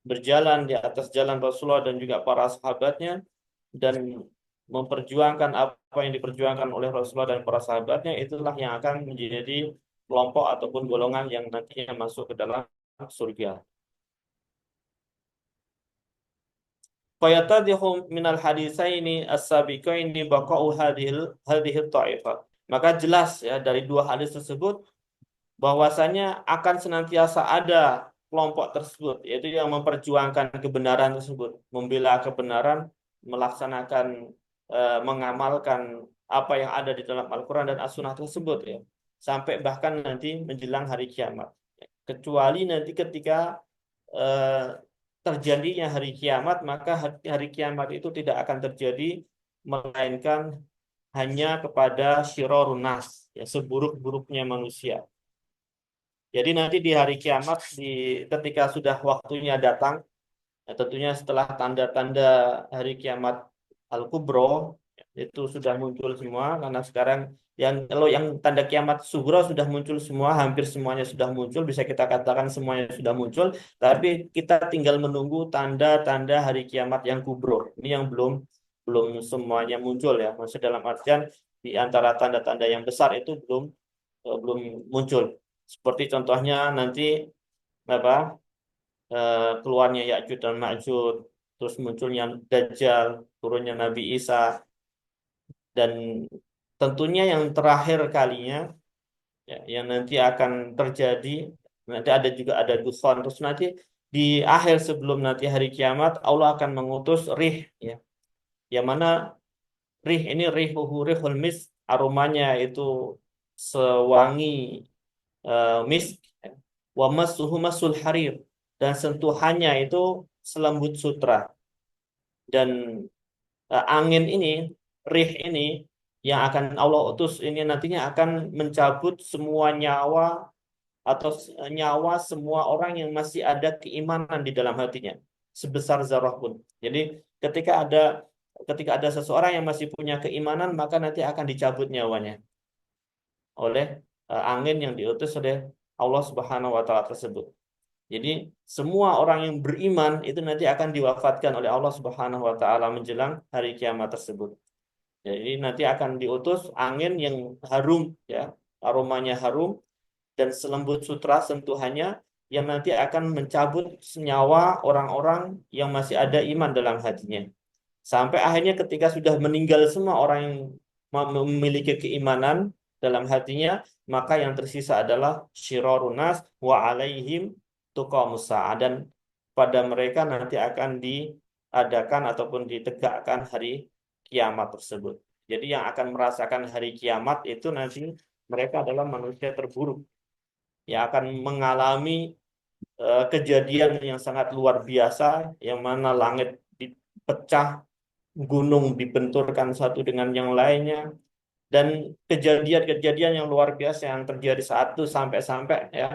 berjalan di atas jalan Rasulullah dan juga para sahabatnya, dan memperjuangkan apa yang diperjuangkan oleh Rasulullah dan para sahabatnya, itulah yang akan menjadi kelompok ataupun golongan yang nantinya masuk ke dalam surga. Fayatadhihu minal hadisaini as-sabiqaini baqa'u hadhihi ta'ifah. Maka jelas ya dari dua hadis tersebut bahwasanya akan senantiasa ada kelompok tersebut, yaitu yang memperjuangkan kebenaran tersebut, membela kebenaran, melaksanakan mengamalkan apa yang ada di dalam Al-Quran dan As-Sunnah tersebut ya, sampai bahkan nanti menjelang hari kiamat. Kecuali nanti ketika terjadinya hari kiamat, maka hari kiamat itu tidak akan terjadi, melainkan hanya kepada syirarun nas, ya, seburuk-buruknya manusia. Jadi nanti di hari kiamat, ketika sudah waktunya datang, tentunya setelah tanda-tanda hari kiamat Al-Kubro itu sudah muncul semua, karena sekarang kalau yang tanda kiamat Sugro sudah muncul semua, hampir semuanya sudah muncul, bisa kita katakan semuanya sudah muncul, tapi kita tinggal menunggu tanda-tanda hari kiamat yang kubro. Ini yang belum belum semuanya muncul ya. Maksudnya dalam artian di antara tanda-tanda yang besar itu belum muncul. Seperti contohnya nanti apa keluarnya Ya'juj dan Ma'juj, terus munculnya Dajjal, turunnya Nabi Isa, dan tentunya yang terakhir kalinya ya, yang nanti akan terjadi, nanti ada Dufan, terus nanti di akhir sebelum nanti hari kiamat Allah akan mengutus rih ya, yang mana rih ini rihul misk, aromanya itu sewangi misk, wa massuhu masul harir, dan sentuhannya itu selembut sutra. Dan angin ini, rih ini yang akan Allah utus ini nantinya akan mencabut semua nyawa atau nyawa semua orang yang masih ada keimanan di dalam hatinya sebesar zarah pun. Jadi ketika ada ketika ada seseorang yang masih punya keimanan, maka nanti akan dicabut nyawanya oleh angin yang diutus oleh Allah Subhanahu wa taala tersebut. Jadi semua orang yang beriman itu nanti akan diwafatkan oleh Allah Subhanahu wa taala menjelang hari kiamat tersebut. Jadi nanti akan diutus angin yang harum ya, aromanya harum dan selembut sutra sentuhannya, yang nanti akan mencabut senyawa orang-orang yang masih ada iman dalam hatinya. Sampai akhirnya ketika sudah meninggal semua orang yang memiliki keimanan dalam hatinya, maka yang tersisa adalah syirarun nas wa alaihim tuqamus sa'ah, dan pada mereka nanti akan diadakan ataupun ditegakkan hari kiamat tersebut. Jadi yang akan merasakan hari kiamat itu nanti mereka adalah manusia terburuk yang akan mengalami kejadian yang sangat luar biasa, yang mana langit dipecah, gunung dibenturkan satu dengan yang lainnya, dan kejadian-kejadian yang luar biasa yang terjadi saat itu sampai-sampai ya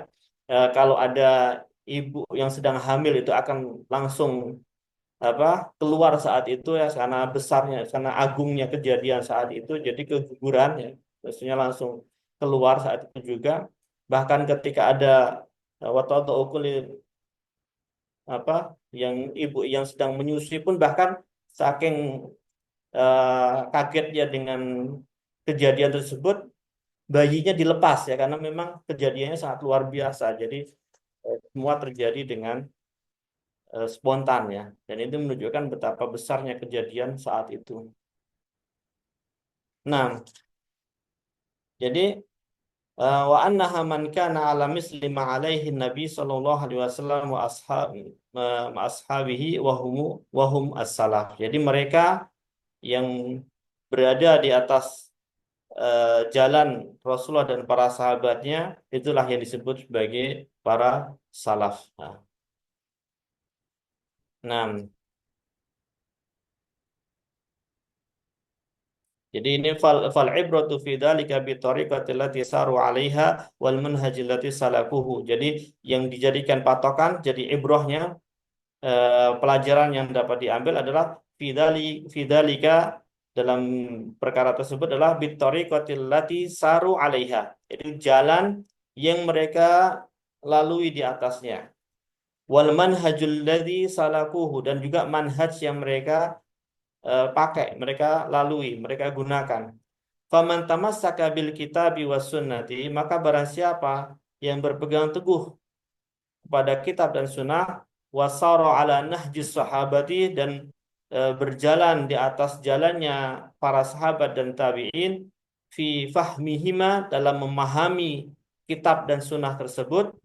kalau ada ibu yang sedang hamil itu akan langsung keluar saat itu ya, karena besarnya, karena agungnya kejadian saat itu, jadi keguguran ya, maksudnya langsung keluar saat itu juga. Bahkan ketika ada watatu yang ibu yang sedang menyusui pun, bahkan saking kagetnya dengan kejadian tersebut, bayinya dilepas ya, karena memang kejadiannya sangat luar biasa. Jadi semua terjadi dengan spontan ya, dan itu menunjukkan betapa besarnya kejadian saat itu. Nah, jadi wa annaha man kana ala misli ma alaihi nabi sallallahu alaihi wasallam wa ashabihi wa hum as-salaf. Jadi mereka yang berada di atas jalan Rasulullah dan para sahabatnya, itulah yang disebut sebagai para salaf. Nah, jadi ini fal ibratu fi dzalika bi tariqati allati saru 'alaiha wal manhajil lati salakuhu. Jadi yang dijadikan patokan, jadi ibrahnya, pelajaran yang dapat diambil adalah fi dzalika, dalam perkara tersebut adalah bi tariqati allati saru 'alaiha. Jadi jalan yang mereka lalui di atasnya. Wal manhajul ladzi salakuhu, dan juga manhaj yang mereka pakai, mereka lalui, mereka gunakan. Faman tamassaka bil kitabi was sunnati, maka barang siapa yang berpegang teguh kepada kitab dan sunnah, wasara ala nahjis sahabati, dan berjalan di atas jalannya para sahabat dan tabi'in, fi fahmihima, dalam memahami kitab dan sunnah tersebut,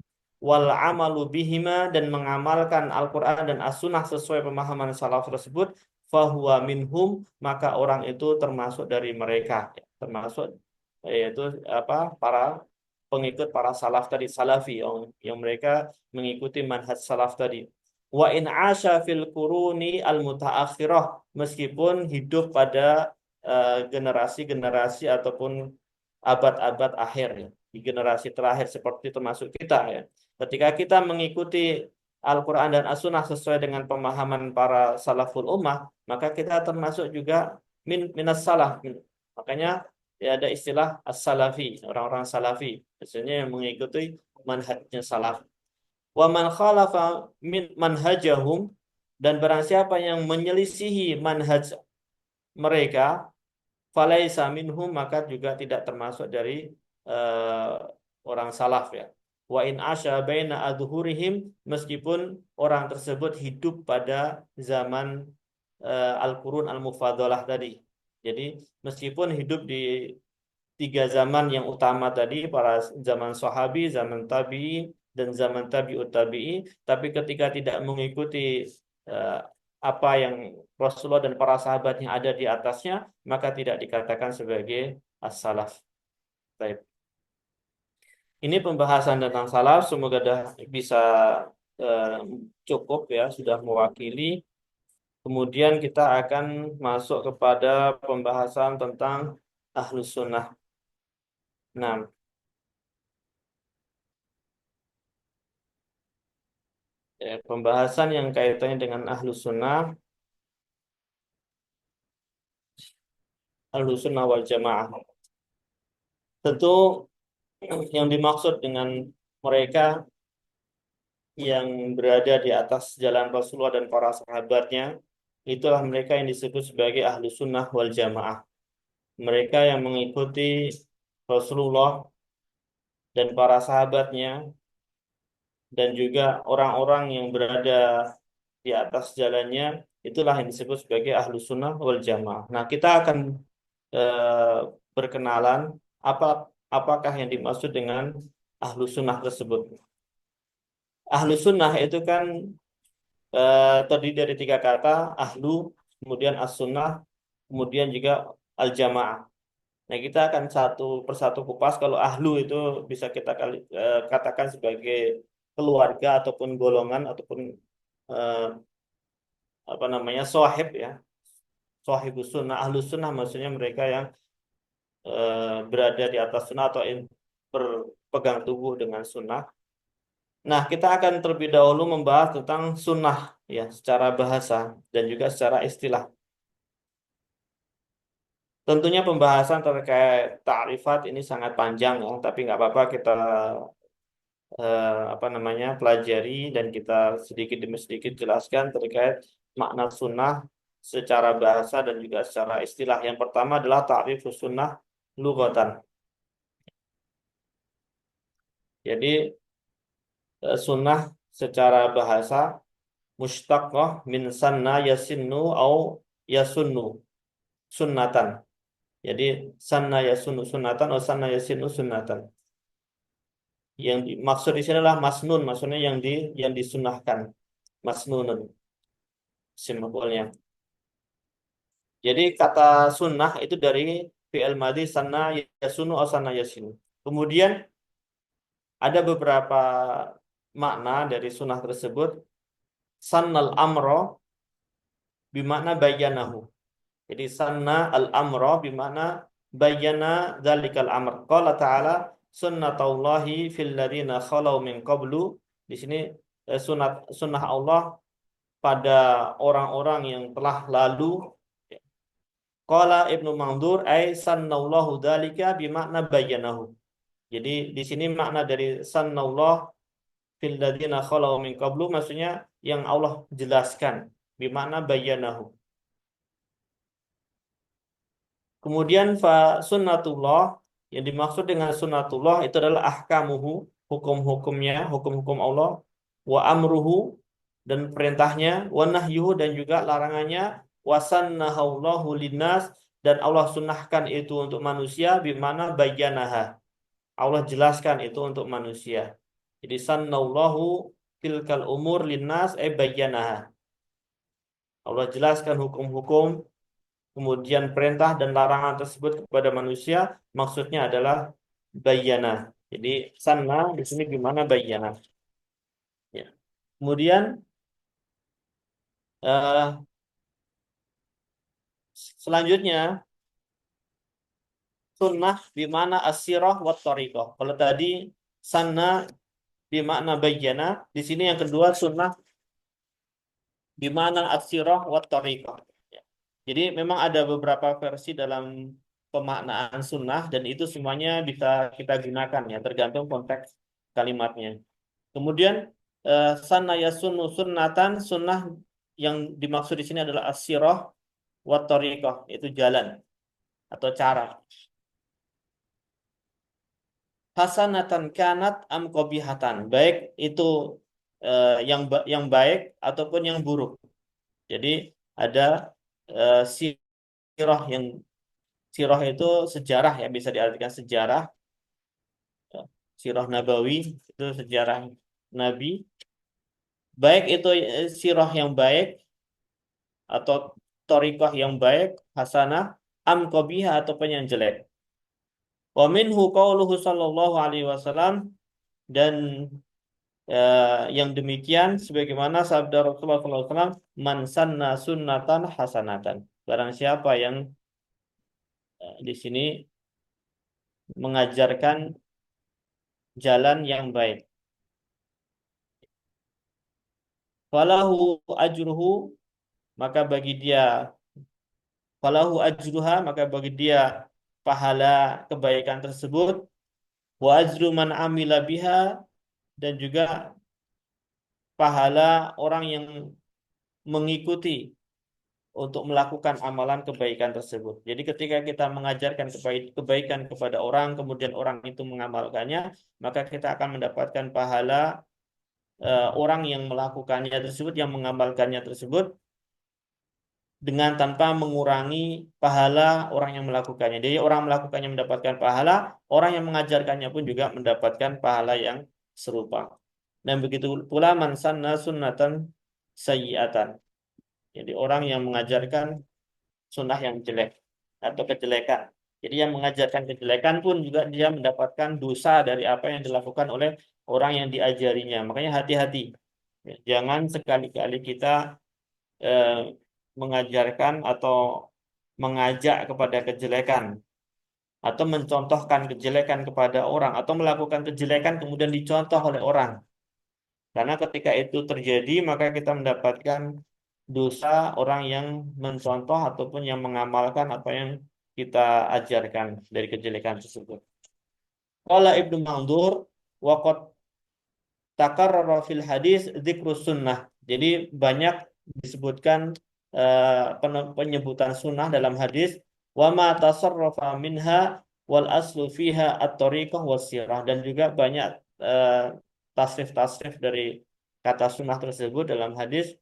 wal amalu bihima, dan mengamalkan Al-Quran dan As-Sunnah sesuai pemahaman salaf tersebut, fahuwa minhum, maka orang itu termasuk dari mereka, termasuk yaitu para pengikut para salaf tadi, salafi, yang mereka mengikuti manhaj salaf tadi. Wa in asha fil quruni al mutaakhirah, meskipun hidup pada generasi-generasi ataupun abad-abad akhir ya, di generasi terakhir seperti termasuk kita ya. Ketika kita mengikuti Al-Quran dan As-Sunnah sesuai dengan pemahaman para salaful ummah, maka kita termasuk juga minas salaf. Makanya ya ada istilah as-salafi, orang-orang salafi, maksudnya yang mengikuti manhajnya salaf. Wa man khalafa min manhajahum, dan barang siapa yang menyelisihi manhaj mereka, falaisa minhum, maka juga tidak termasuk dari eh, orang salaf ya. Wa in asya baina adhurihim, meskipun orang tersebut hidup pada zaman al-qurun al-mufadalah tadi. Jadi meskipun hidup di tiga zaman yang utama tadi, para zaman sahabi, zaman tabi'i, dan zaman tabi'ut tabi'i, tapi ketika tidak mengikuti eh, apa yang Rasulullah dan para sahabat yang ada di atasnya, maka tidak dikatakan sebagai as-salaf. Baik. Ini pembahasan tentang salaf, semoga bisa eh, cukup ya, sudah mewakili. Kemudian kita akan masuk kepada pembahasan tentang ahlus sunnah. Nah, pembahasan yang kaitannya dengan ahlus sunnah wal jamaah. Tentu yang dimaksud dengan mereka yang berada di atas jalan Rasulullah dan para sahabatnya, itulah mereka yang disebut sebagai ahlus sunnah wal jamaah. Mereka yang mengikuti Rasulullah dan para sahabatnya, dan juga orang-orang yang berada di atas jalannya, itulah yang disebut sebagai ahlus sunnah wal jamaah. Nah, kita akan eh, berkenalan apakah yang dimaksud dengan ahlus sunnah tersebut. Ahlus sunnah itu kan terdiri dari tiga kata, ahlu, kemudian as-sunnah, kemudian juga al-jamaah. Nah, kita akan satu persatu kupas. Kalau ahlu itu bisa kita katakan sebagai keluarga ataupun golongan ataupun eh, apa namanya, sohib ya. Sohibus sunnah, ahlu sunnah maksudnya mereka yang berada di atas sunnah atau berpegang teguh dengan sunnah. Nah, kita akan terlebih dahulu membahas tentang sunnah ya, secara bahasa dan juga secara istilah. Tentunya pembahasan terkait ta'rifat ini sangat panjang ya, tapi nggak apa-apa kita apa namanya, pelajari dan kita sedikit demi sedikit jelaskan terkait makna sunnah secara bahasa dan juga secara istilah. Yang pertama adalah ta'rifus sunnah lughatan. Jadi sunnah secara bahasa mushtaqah min sanna yasinnu au yasunnu sunnatan. Jadi sanna yasunnu sunnatan atau sanna yasinnu sunnatan. Yang dimaksud di sini adalah masnun, maksudnya yang disunahkan. Masnunun simbolnya. Jadi kata sunnah itu dari fi'il madhi sanna yasunu atau sanna yasinu. Kemudian ada beberapa makna dari sunnah tersebut. Sannal amro bimakna bayyanahu. Jadi sanna al-amro bimakna bayyana dzalikal amr. Qala ta'ala sunnatullahi fil ladzina khalau min qablu. Di sini sunnah Allah pada orang-orang yang telah lalu. Qala Ibnu Mandur ay sannallahu dzalika bimakna bayyanahu. Jadi di sini makna dari sannallah fil ladzina khalau min qablu maksudnya yang Allah jelaskan, bimakna bayyanahu. Kemudian fa sunnatullah, yang dimaksud dengan sunnatullah itu adalah ahkamuhu, hukum-hukumnya, hukum-hukum Allah, wa amruhu, dan perintahnya, wa nahyuhu, dan juga larangannya, wa sannahallahu linnas, dan Allah sunnahkan itu untuk manusia, bimana bayyanaha. Allah jelaskan itu untuk manusia. Jadi sannallahu tilkal umur linnas bayyanaha. Allah jelaskan hukum-hukum, kemudian perintah dan larangan tersebut kepada manusia, maksudnya adalah bayyana. Jadi sanna di sini gimana bayyana. Ya. Kemudian eh, selanjutnya sunnah bimana asirah wa tariqah. Kalau tadi sanna bimakna bayyana. Di sini yang kedua sunnah bimakna as-sirah wa tariqah. Ya. Jadi memang ada beberapa versi dalam pemaknaan sunnah dan itu semuanya bisa kita gunakan ya tergantung konteks kalimatnya. Kemudian sanna yasunnu sunnatan, sunnah yang dimaksud di sini adalah as-sirah wa tariqah, itu jalan atau cara. Hasanatan kanat am qabihatan, baik itu yang baik ataupun yang buruk. Jadi ada sirah yang sirah itu sejarah ya, bisa diartikan sejarah. Sirah nabawi itu sejarah nabi. Baik itu sirah yang baik atau thariqah yang baik, hasanah, am qabihah ataupun yang jelek. Wa minhu qauluhu sallallahu alaihi wasallam, dan yang demikian sebagaimana sabda Rasulullah SAW, man sanna sunnatan hasanatan. Barang siapa yang di sini mengajarkan jalan yang baik, falahu ajruhu, maka bagi dia, falahu ajruha, maka bagi dia pahala kebaikan tersebut, wa ajru man amila biha, dan juga pahala orang yang mengikuti untuk melakukan amalan kebaikan tersebut. Jadi ketika kita mengajarkan kebaikan kepada orang, kemudian orang itu mengamalkannya, maka kita akan mendapatkan pahala orang yang melakukannya tersebut, yang mengamalkannya tersebut, dengan tanpa mengurangi pahala orang yang melakukannya. Jadi orang melakukannya mendapatkan pahala, orang yang mengajarkannya pun juga mendapatkan pahala yang serupa. Dan begitu pula man sanna sunnatan sayyi'atan. Jadi orang yang mengajarkan sunnah yang jelek atau kejelekan. Jadi yang mengajarkan kejelekan pun juga dia mendapatkan dosa dari apa yang dilakukan oleh orang yang diajarinya. Makanya hati-hati. Jangan sekali-kali kita eh, mengajarkan atau mengajak kepada kejelekan atau mencontohkan kejelekan kepada orang atau melakukan kejelekan kemudian dicontoh oleh orang. Karena ketika itu terjadi maka kita mendapatkan dosa orang yang mencontoh ataupun yang mengamalkan apa yang kita ajarkan dari kejelekan tersebut. Qala Ibnu Mandur waqad takarrara fil hadis dzikrus sunnah. Jadi banyak disebutkan penyebutan sunnah dalam hadis, wa ma tasarrafa minha wal aslu fiha at-tariqah was-sirah, dan juga banyak tasrif-tasrif dari kata sunnah tersebut dalam hadis.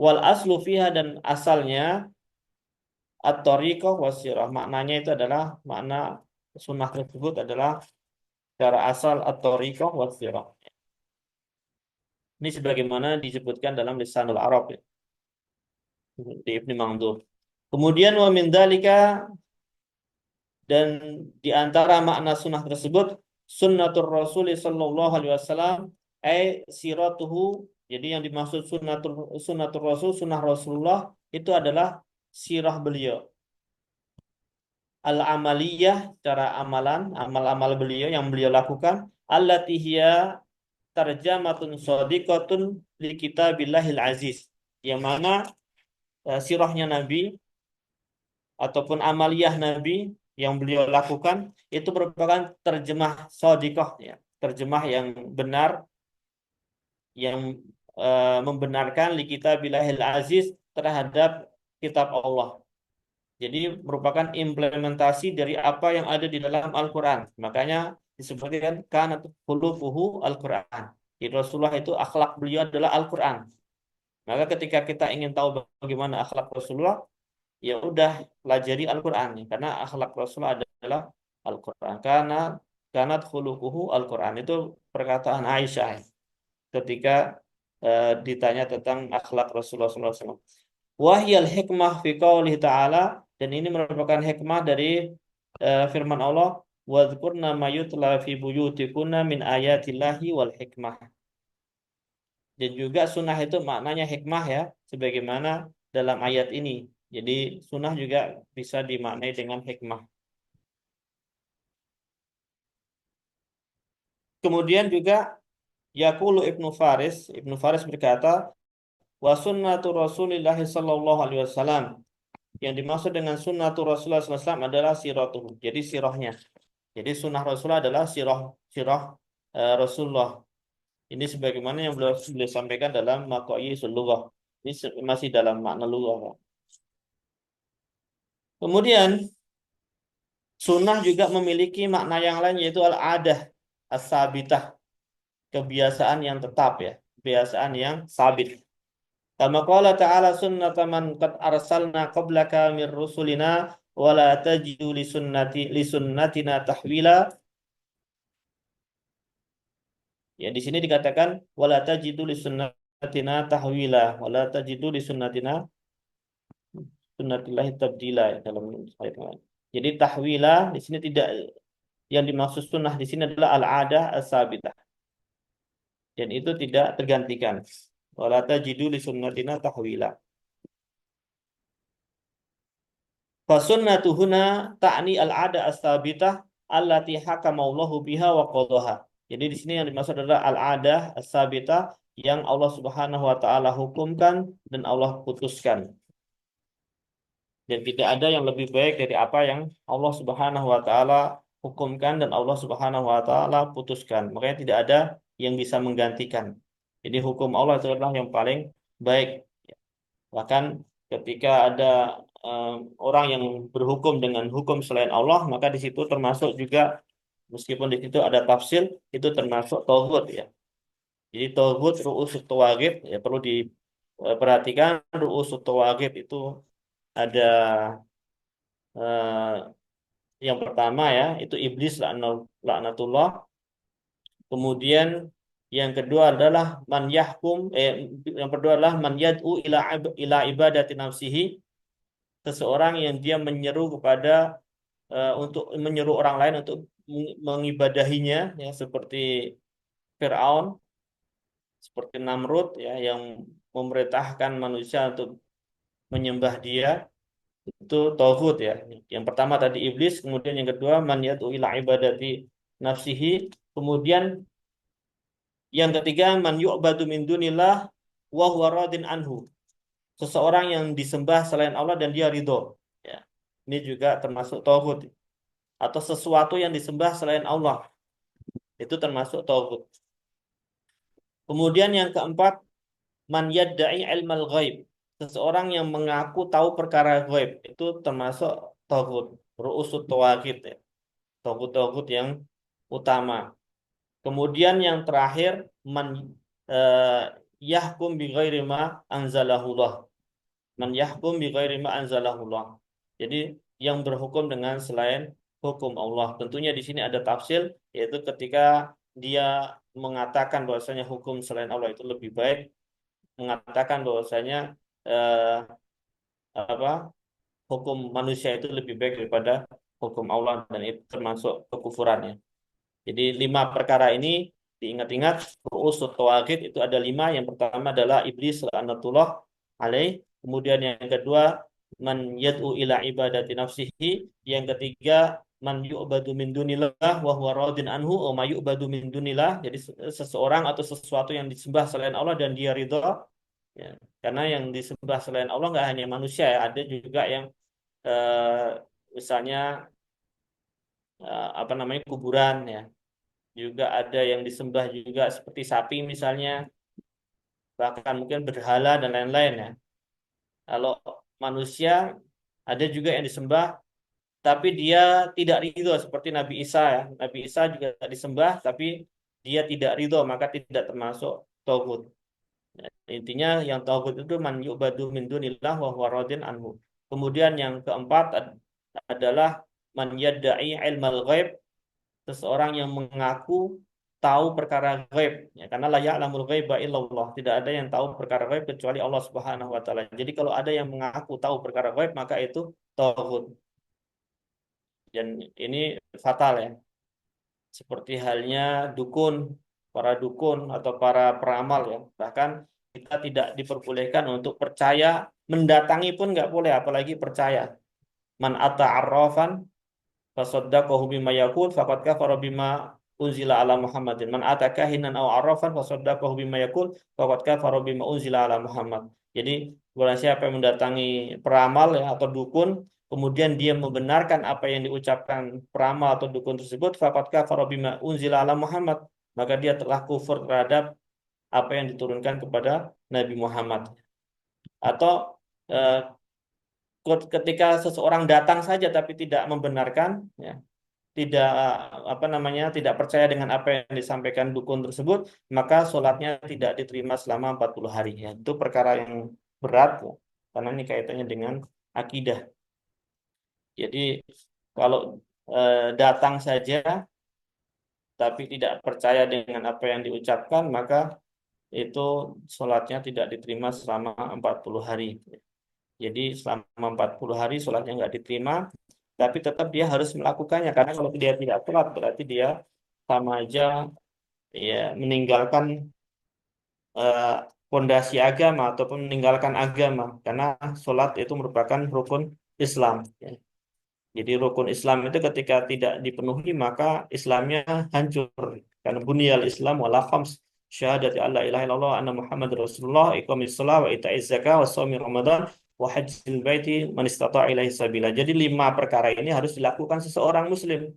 Wal aslu fiha, dan asalnya at-tariqah was-sirah, maknanya itu adalah makna sunnah tersebut adalah secara asal at-tariqah was-sirah. Ini sebagaimana disebutkan dalam Lisanul Arab ya, di Ibnu Mandur. Kemudian wa min dzalika, dan di antara makna sunnah tersebut sunnatur Rasul sallallahu alaihi wasallam ai siratuhu. Jadi yang dimaksud sunnatur Rasul, sunnah Rasulullah itu adalah sirah beliau. Al-amaliyah, cara amalan, amal-amal beliau yang beliau lakukan, allati hiya tarjamatun shadiqatun li kitabillahil aziz. Yang mana sirahnya Nabi ataupun amaliyah Nabi yang beliau lakukan itu merupakan terjemah shadiqah ya, terjemah yang benar, yang membenarkan li kitabillahil aziz, terhadap kitab Allah. Jadi merupakan implementasi dari apa yang ada di dalam Al-Quran. Makanya disebutkan kanat khuluquhu Al-Quran. Jadi Rasulullah itu akhlak beliau adalah Al-Quran. Maka ketika kita ingin tahu bagaimana akhlak Rasulullah, ya udah pelajari Al-Quran. Karena akhlak Rasulullah adalah Al-Quran. Karena kanat khuluquhu Al-Quran. Itu perkataan Aisyah ketika ditanya tentang akhlak Rasulullah SAW. Wahyal hikmah fi qaulihi ta'ala, dan ini merupakan hikmah dari firman Allah, wadhkurna ma yutla fi buyutikunna min ayatillahi wal hikmah. Dan juga sunnah itu maknanya hikmah ya, sebagaimana dalam ayat ini. Jadi sunnah juga bisa dimaknai dengan hikmah. Kemudian juga yaqulu Ibnu Faris berkata, wa sunnatu Rasulillah sallallahu alaihi wasallam. Yang dimaksud dengan sunnatu Rasulullah sallallahu alaihi wasallam adalah siratuhu. Jadi sirahnya. Jadi sunnah Rasulullah adalah sirah Rasulullah. Ini sebagaimana yang beliau sampaikan dalam Maqayisul Lughah. Ini masih dalam makna lughah. Kemudian sunnah juga memiliki makna yang lain, yaitu al-adah as-sabitah, kebiasaan yang tetap ya, kebiasaan yang sabit. Kama qala ta'ala sunnata man qad arsalna qablaka mir rusulina wa la tajidu li sunnatina tahwila. Ya, di sini dikatakan wala tajidu li sunnatina tahwila, wala tajidu li sunnatillahi tabdila ya, dalam ayat lain. Jadi tahwila di sini tidak, yang dimaksud sunnah di sini adalah al-adah as-sabitah. Dan itu tidak tergantikan. Wala tajidu li sunnatina tahwila. Fa sunnatu huna ta'ni al-adah as-sabitah allati hakama Allahu biha wa qadaha. Jadi di sini yang dimaksud adalah al-adah as-sabitah yang Allah Subhanahu wa taala hukumkan dan Allah putuskan. Dan tidak ada yang lebih baik dari apa yang Allah Subhanahu wa taala hukumkan dan Allah Subhanahu wa taala putuskan. Makanya tidak ada yang bisa menggantikan. Jadi hukum Allah itu adalah yang paling baik. Bahkan ketika ada orang yang berhukum dengan hukum selain Allah, maka di situ termasuk juga, meskipun di situ ada tafsir, itu termasuk tauhid ya. Jadi tauhid ru'usut tawaghit ya, perlu diperhatikan. Ru'usut tawaghit itu ada yang pertama ya, itu iblis laknatullah. Kemudian yang kedua adalah man yahkum yang kedua adalah man yad'u ila ibadati nafsihi, seseorang yang dia menyeru kepada untuk menyeru orang lain untuk mengibadahinya ya, seperti Fir'aun, seperti Namrud ya, yang memerintahkan manusia untuk menyembah dia. Itu tauhid ya. Yang pertama tadi iblis, kemudian yang kedua man yad'u ila ibadati nafsihi, kemudian yang ketiga man yu'badu min dunillah wa huwa radin anhu. Seseorang yang disembah selain Allah dan dia ridho. Ya. Ini juga termasuk tauhid. Atau sesuatu yang disembah selain Allah. Itu termasuk tauhid. Kemudian yang keempat man yadda'i ilmal ghaib. Seseorang yang mengaku tahu perkara gaib, itu termasuk tauhid, ru'usut tawaghit ya. Tauhid yang utama. Kemudian yang terakhir man yahkum bi ghairi ma anzalahullah. Man yahkum bi ghairi ma anzalahullah. Jadi yang berhukum dengan selain hukum Allah. Tentunya di sini ada tafsir, yaitu ketika dia mengatakan bahwasanya hukum selain Allah itu lebih baik, mengatakan bahwasanya hukum manusia itu lebih baik daripada hukum Allah, dan itu termasuk kekufurannya. Jadi 5 perkara ini diingat-ingat. Ru'usut tawaghit itu ada 5. Yang pertama adalah iblis laknatullah alaih. Kemudian yang kedua man yad'u ila ibadati nafsihi. Yang ketiga man yu'badu min dunillah wa huwa radin anhu, wa ma yu'badu min dunillah. Jadi seseorang atau sesuatu yang disembah selain Allah dan dia ridha. Ya, karena yang disembah selain Allah nggak hanya manusia ya, ada juga yang misalnya kuburan ya, juga ada yang disembah juga seperti sapi misalnya, bahkan mungkin berhala dan lain-lain ya. Kalau manusia ada juga yang disembah tapi dia tidak ridho, seperti Nabi Isa ya. Nabi Isa juga disembah tapi dia tidak ridho, maka tidak termasuk tauhid. Intinya yang tauhid itu man yu'badu min dunillah wa huwa radin anhu. Kemudian yang keempat adalah man yadda'i ilmal ghaib, seseorang yang mengaku tahu perkara ghaib ya, karena la ya'lamul ghaiba illallah, tidak ada yang tahu perkara ghaib kecuali Allah Subhanahu wa taala. Jadi kalau ada yang mengaku tahu perkara ghaib, maka itu tauhid. Dan ini fatal ya. Seperti halnya dukun, para dukun atau para peramal ya. Bahkan kita tidak diperbolehkan untuk percaya, mendatangi pun nggak boleh, apalagi percaya. Man ata'arrafan fasaddaqahu bima yaqul faqad kafara bima unzila ala Muhammadin. Man ataka hinan aw arrafan fasaddaqahu bima yaqul faqad kafara bima unzila ala Muhammad. Jadi barang siapa yang mendatangi peramal ya atau dukun kemudian dia membenarkan apa yang diucapkan peramal atau dukun tersebut faqad kafara bima unzila ala Muhammad, maka dia telah kufur terhadap apa yang diturunkan kepada Nabi Muhammad. Atau eh, ketika seseorang datang saja tapi tidak membenarkan ya, tidak apa namanya tidak percaya dengan apa yang disampaikan dukun tersebut, maka sholatnya tidak diterima selama 40 hari ya. Itu perkara yang berat ya, karena ini kaitannya dengan akidah. Jadi kalau datang saja tapi tidak percaya dengan apa yang diucapkan, maka itu sholatnya tidak diterima selama 40 hari. Jadi selama 40 hari sholatnya nggak diterima, tapi tetap dia harus melakukannya. Karena kalau dia tidak sholat, berarti dia sama aja ya meninggalkan eh, fondasi agama ataupun meninggalkan agama. Karena sholat itu merupakan rukun Islam. Ya. Jadi rukun Islam itu ketika tidak dipenuhi, maka Islamnya hancur. Karena bunyal Islam wala khams syahadati alla ilaha illallah anna Muhammad Rasulullah iqamis shalah wa ita'iz zakah wa shaumi Ramadan wa hajjil baiti man istata'a ilaihi sabila. Jadi 5 perkara ini harus dilakukan seseorang muslim.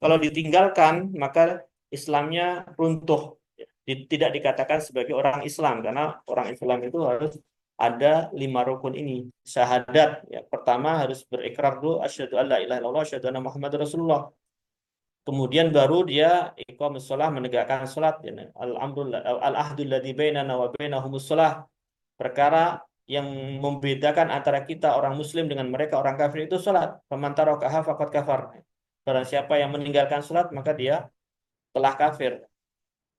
Kalau ditinggalkan, maka Islamnya runtuh. Tidak dikatakan sebagai orang Islam karena orang Islam itu harus ada 5 rukun ini. Syahadat ya, pertama harus berikrar dulu asyhadu alla ilaha illallah asyhadu anna Muhammad Rasulullah. Kemudian baru dia iqamus shalah menegakkan salat ya. Al-ahdul ladzi bainana wa bainahumus shalah. Perkara yang membedakan antara kita orang muslim dengan mereka orang kafir itu salat. Faman tarakaha faqad kafar. Barang siapa yang meninggalkan salat maka dia telah kafir.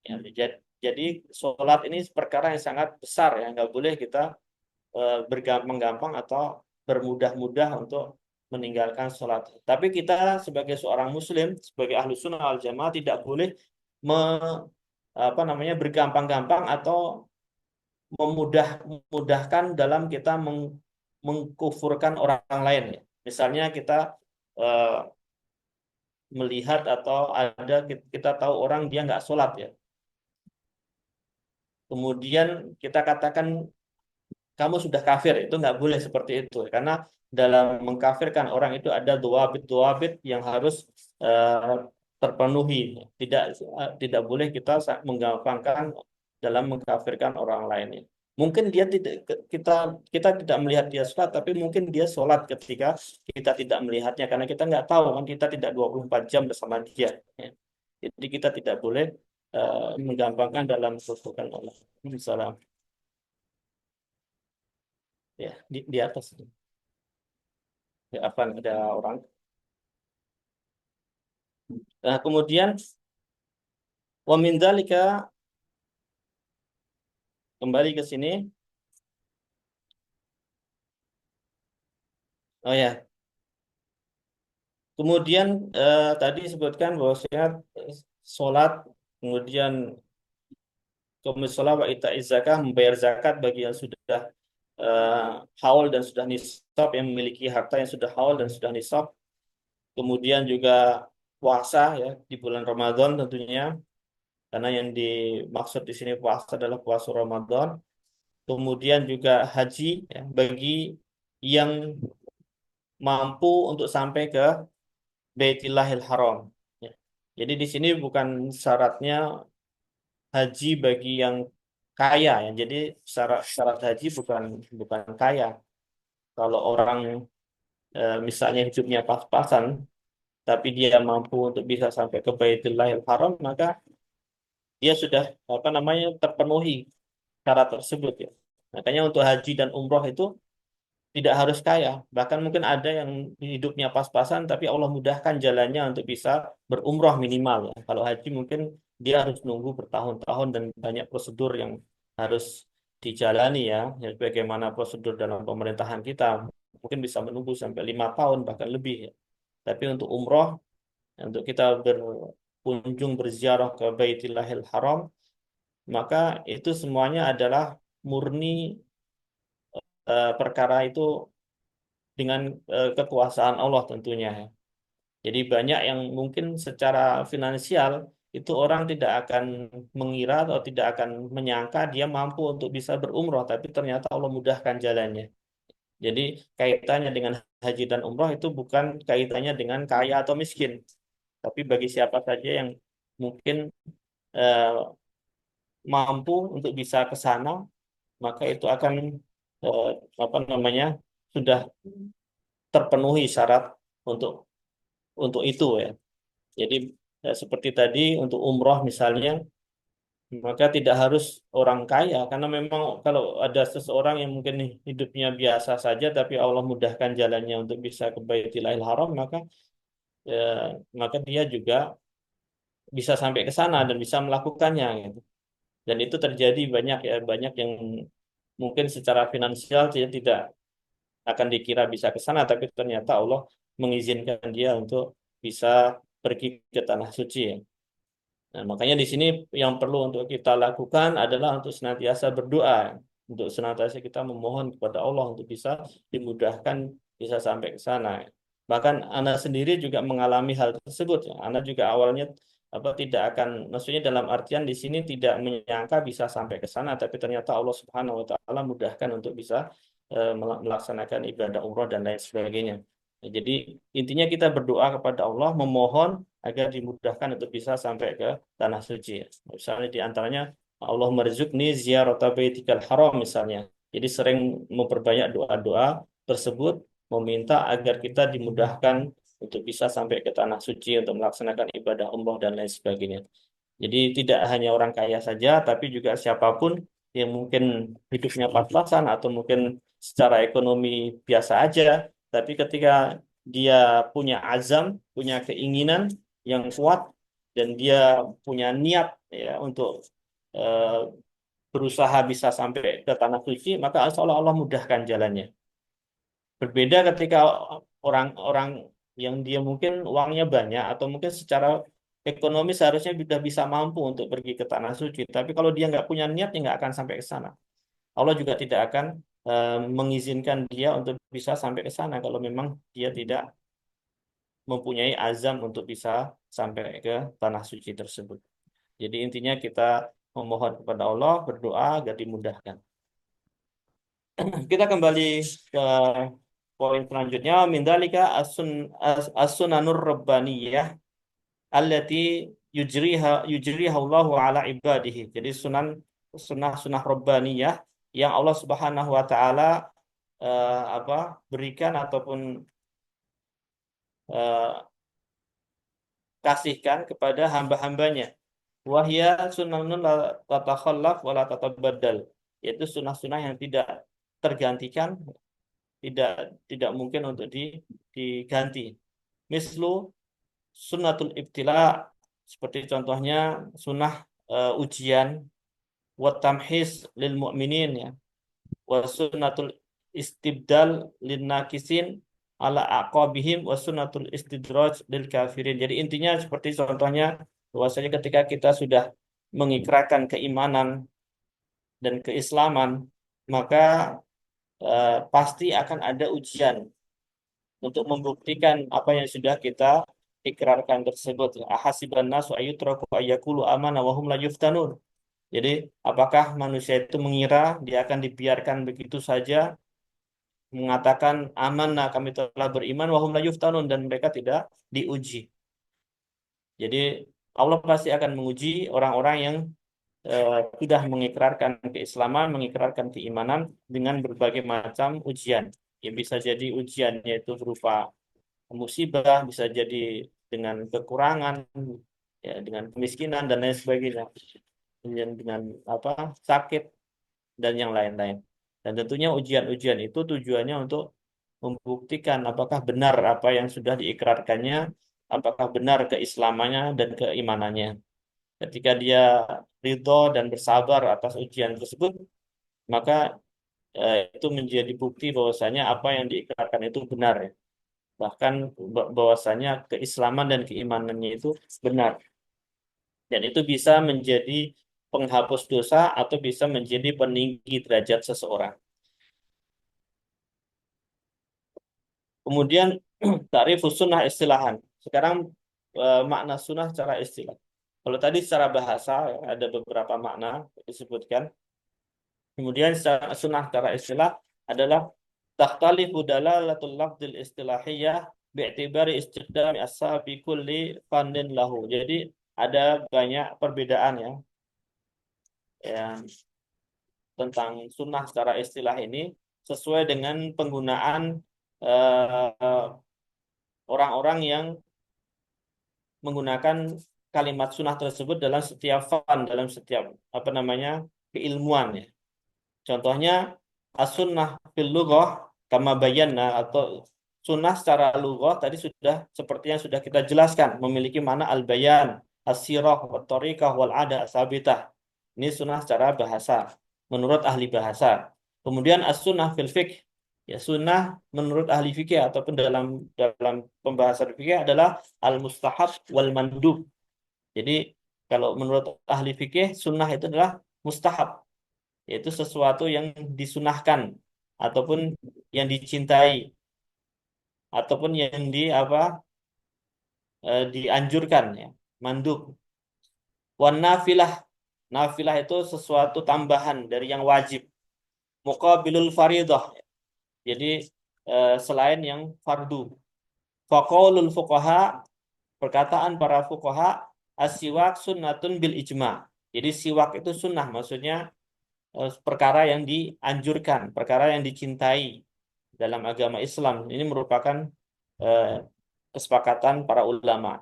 Ya, jadi salat ini perkara yang sangat besar ya, nggak boleh kita bergampang-gampang atau bermudah-mudah untuk meninggalkan sholat. Tapi kita sebagai seorang muslim, sebagai ahlu sunnah wal jamaah tidak boleh bergampang-gampang atau memudahkan dalam kita mengkufurkan orang lain. Ya. Misalnya kita eh, melihat atau kita tahu orang dia nggak sholat ya. Kemudian kita katakan kamu sudah kafir, itu nggak boleh seperti itu karena dalam mengkafirkan orang itu ada duabit yang harus terpenuhi, tidak boleh kita menggampangkan dalam mengkafirkan orang lain. Mungkin dia tidak kita tidak melihat dia sholat, tapi mungkin dia sholat ketika kita tidak melihatnya karena kita nggak tahu kan kita tidak 24 jam bersama dia. Ya. Jadi kita tidak boleh menggampangkan dalam kekufuran Allah. Misalnya. Ya di atas ya, apa ada orang nah kemudian wa min dzalika kembali ke sini oh ya kemudian tadi sebutkan bahwasanya sholat kemudian kemudian sholat wa ita'iz zakah membayar zakat bagi yang sudah haul dan sudah nisab yang memiliki harta yang sudah haul dan sudah nisab kemudian juga puasa ya di bulan Ramadan tentunya karena yang dimaksud di sini puasa adalah puasa Ramadan. Kemudian juga haji ya, bagi yang mampu untuk sampai ke Baitillahil Haram. Ya. Jadi di sini bukan syaratnya haji bagi yang kaya ya. Jadi syarat haji bukan kaya. Kalau orang misalnya hidupnya pas-pasan, tapi dia mampu untuk bisa sampai ke Baitillahil Haram, maka dia sudah terpenuhi syarat tersebut ya. Makanya untuk haji dan umroh itu tidak harus kaya. Bahkan mungkin ada yang hidupnya pas-pasan tapi Allah mudahkan jalannya untuk bisa berumroh minimal ya. Kalau haji mungkin dia harus nunggu bertahun-tahun dan banyak prosedur yang harus dijalani ya. Ya bagaimana prosedur dalam pemerintahan kita mungkin bisa menunggu sampai 5 tahun bahkan lebih ya. Tapi untuk umroh untuk kita berkunjung berziarah ke Baitillahil Haram maka itu semuanya adalah murni perkara itu dengan kekuasaan Allah tentunya. Jadi banyak yang mungkin secara finansial itu orang tidak akan mengira atau tidak akan menyangka dia mampu untuk bisa berumroh, tapi ternyata Allah mudahkan jalannya. Jadi kaitannya dengan haji dan umroh itu bukan kaitannya dengan kaya atau miskin, tapi bagi siapa saja yang mungkin eh, mampu untuk bisa ke sana, maka itu akan eh, apa namanya sudah terpenuhi syarat untuk itu ya. Jadi seperti tadi untuk umroh misalnya, maka tidak harus orang kaya, karena memang kalau ada seseorang yang mungkin hidupnya biasa saja, tapi Allah mudahkan jalannya untuk bisa ke Baitul Haram, maka dia juga bisa sampai ke sana dan bisa melakukannya gitu. Dan itu terjadi banyak ya, banyak yang mungkin secara finansial dia tidak akan dikira bisa ke sana, tapi ternyata Allah mengizinkan dia untuk bisa pergi ke tanah suci ya. Nah, makanya di sini yang perlu untuk kita lakukan adalah untuk senantiasa berdoa, untuk senantiasa kita memohon kepada Allah untuk bisa dimudahkan bisa sampai ke sana. Bahkan anak sendiri juga mengalami hal tersebut. Ya. Anak juga awalnya tidak akan, maksudnya dalam artian di sini tidak menyangka bisa sampai ke sana, tapi ternyata Allah Subhanahu Wa Taala mudahkan untuk bisa melaksanakan ibadah umroh dan lain sebagainya. Nah, jadi intinya kita berdoa kepada Allah, memohon agar dimudahkan untuk bisa sampai ke tanah suci. Misalnya di antaranya Allah merzukni ziyarata baitikal haram misalnya. Jadi sering memperbanyak doa-doa tersebut meminta agar kita dimudahkan untuk bisa sampai ke tanah suci untuk melaksanakan ibadah umroh dan lain sebagainya. Jadi tidak hanya orang kaya saja, tapi juga siapapun yang mungkin hidupnya pas-pasan atau mungkin secara ekonomi biasa aja, tapi ketika dia punya azam, punya keinginan yang kuat, dan dia punya niat ya untuk eh, berusaha bisa sampai ke tanah suci, maka insya Allah Allah mudahkan jalannya. Berbeda ketika orang-orang yang dia mungkin uangnya banyak atau mungkin secara ekonomi seharusnya sudah bisa mampu untuk pergi ke tanah suci. Tapi kalau dia nggak punya niat, dia nggak akan sampai ke sana. Allah juga tidak akan mengizinkan dia untuk bisa sampai ke sana kalau memang dia tidak mempunyai azam untuk bisa sampai ke tanah suci tersebut. Jadi intinya kita memohon kepada Allah, berdoa agar dimudahkan. Kita kembali ke poin selanjutnya, mindalika as-sunanur rabbaniyah allati yujriha Allahu ala ibadihi. Jadi sunnah rabbaniyah yang Allah Subhanahu wa taala berikan ataupun eh, kasihkan kepada hamba-hambanya. Wahya sunanun la tatakhallaf wa la tatabaddal. Yaitu sunnah-sunnah yang tidak tergantikan, tidak tidak mungkin untuk diganti. Mislu sunnatul ibtila, seperti contohnya sunnah ujian, wa tamhis lil mu'minin ya, wa sunnatul istibdal lin nakisin ala aqabihim, wa sunnatul istidraj lil kafirin. Jadi intinya seperti contohnya bahwasanya ketika kita sudah mengikrarkan keimanan dan keislaman, maka pasti akan ada ujian untuk membuktikan apa yang sudah kita ikrarkan tersebut. Ahasiban nasu ayyutraku ayyakulu amana wa hum la yuftanun. Jadi, apakah manusia itu mengira dia akan dibiarkan begitu saja mengatakan amanah, kami telah beriman, wa hum la yuftanun, dan mereka tidak diuji. Jadi Allah pasti akan menguji orang-orang yang sudah mengikrarkan keislaman, mengikrarkan keimanan dengan berbagai macam ujian. Yang bisa jadi ujian yaitu berupa musibah, bisa jadi dengan kekurangan, ya, dengan kemiskinan dan lain sebagainya, dengan sakit dan yang lain-lain. Dan tentunya ujian-ujian itu tujuannya untuk membuktikan apakah benar apa yang sudah diikrarkannya, apakah benar keislamannya dan keimanannya. Ketika dia ridho dan bersabar atas ujian tersebut, maka itu menjadi bukti bahwasanya apa yang diikrarkan itu benar ya. Bahkan bahwasanya keislaman dan keimanannya itu benar. Dan itu bisa menjadi penghapus dosa atau bisa menjadi peninggi derajat seseorang. Kemudian tarif sunnah istilahan. Sekarang makna sunnah secara istilah. Kalau tadi secara bahasa ya, ada beberapa makna disebutkan. Kemudian sunnah secara istilah adalah takhtalifu dalalatul lafzil istilahiyah bi'tibari istiqdami as-sabi kulli fannin lahu. Jadi ada banyak perbedaan ya, yang tentang sunnah secara istilah ini sesuai dengan penggunaan orang-orang yang menggunakan kalimat sunnah tersebut dalam setiap fan, dalam setiap keilmuan ya. Contohnya as-sunnah fil lughah kama bayanna, atau sunnah secara lughah tadi sudah seperti yang sudah kita jelaskan, memiliki makna al-bayan, as-sirah, wat-thariqah, wal-'adah as-sabitah. Ini sunnah secara bahasa menurut ahli bahasa. Kemudian as-sunnah fil fiqh, ya sunnah menurut ahli fikih ataupun dalam pembahasan fikih adalah al-mustahab wal mandub. Jadi kalau menurut ahli fikih sunnah itu adalah mustahab, yaitu sesuatu yang disunahkan ataupun yang dicintai ataupun yang dianjurkan ya, mandub. Wan nafilah, nafilah itu sesuatu tambahan dari yang wajib. Muqabilul faridah, jadi selain yang fardu. Faqaulul fuqaha, perkataan para fuqaha, as-siwak sunnatun bil ijma. Jadi siwak itu sunnah, maksudnya perkara yang dianjurkan, perkara yang dicintai dalam agama Islam. Ini merupakan kesepakatan para ulama.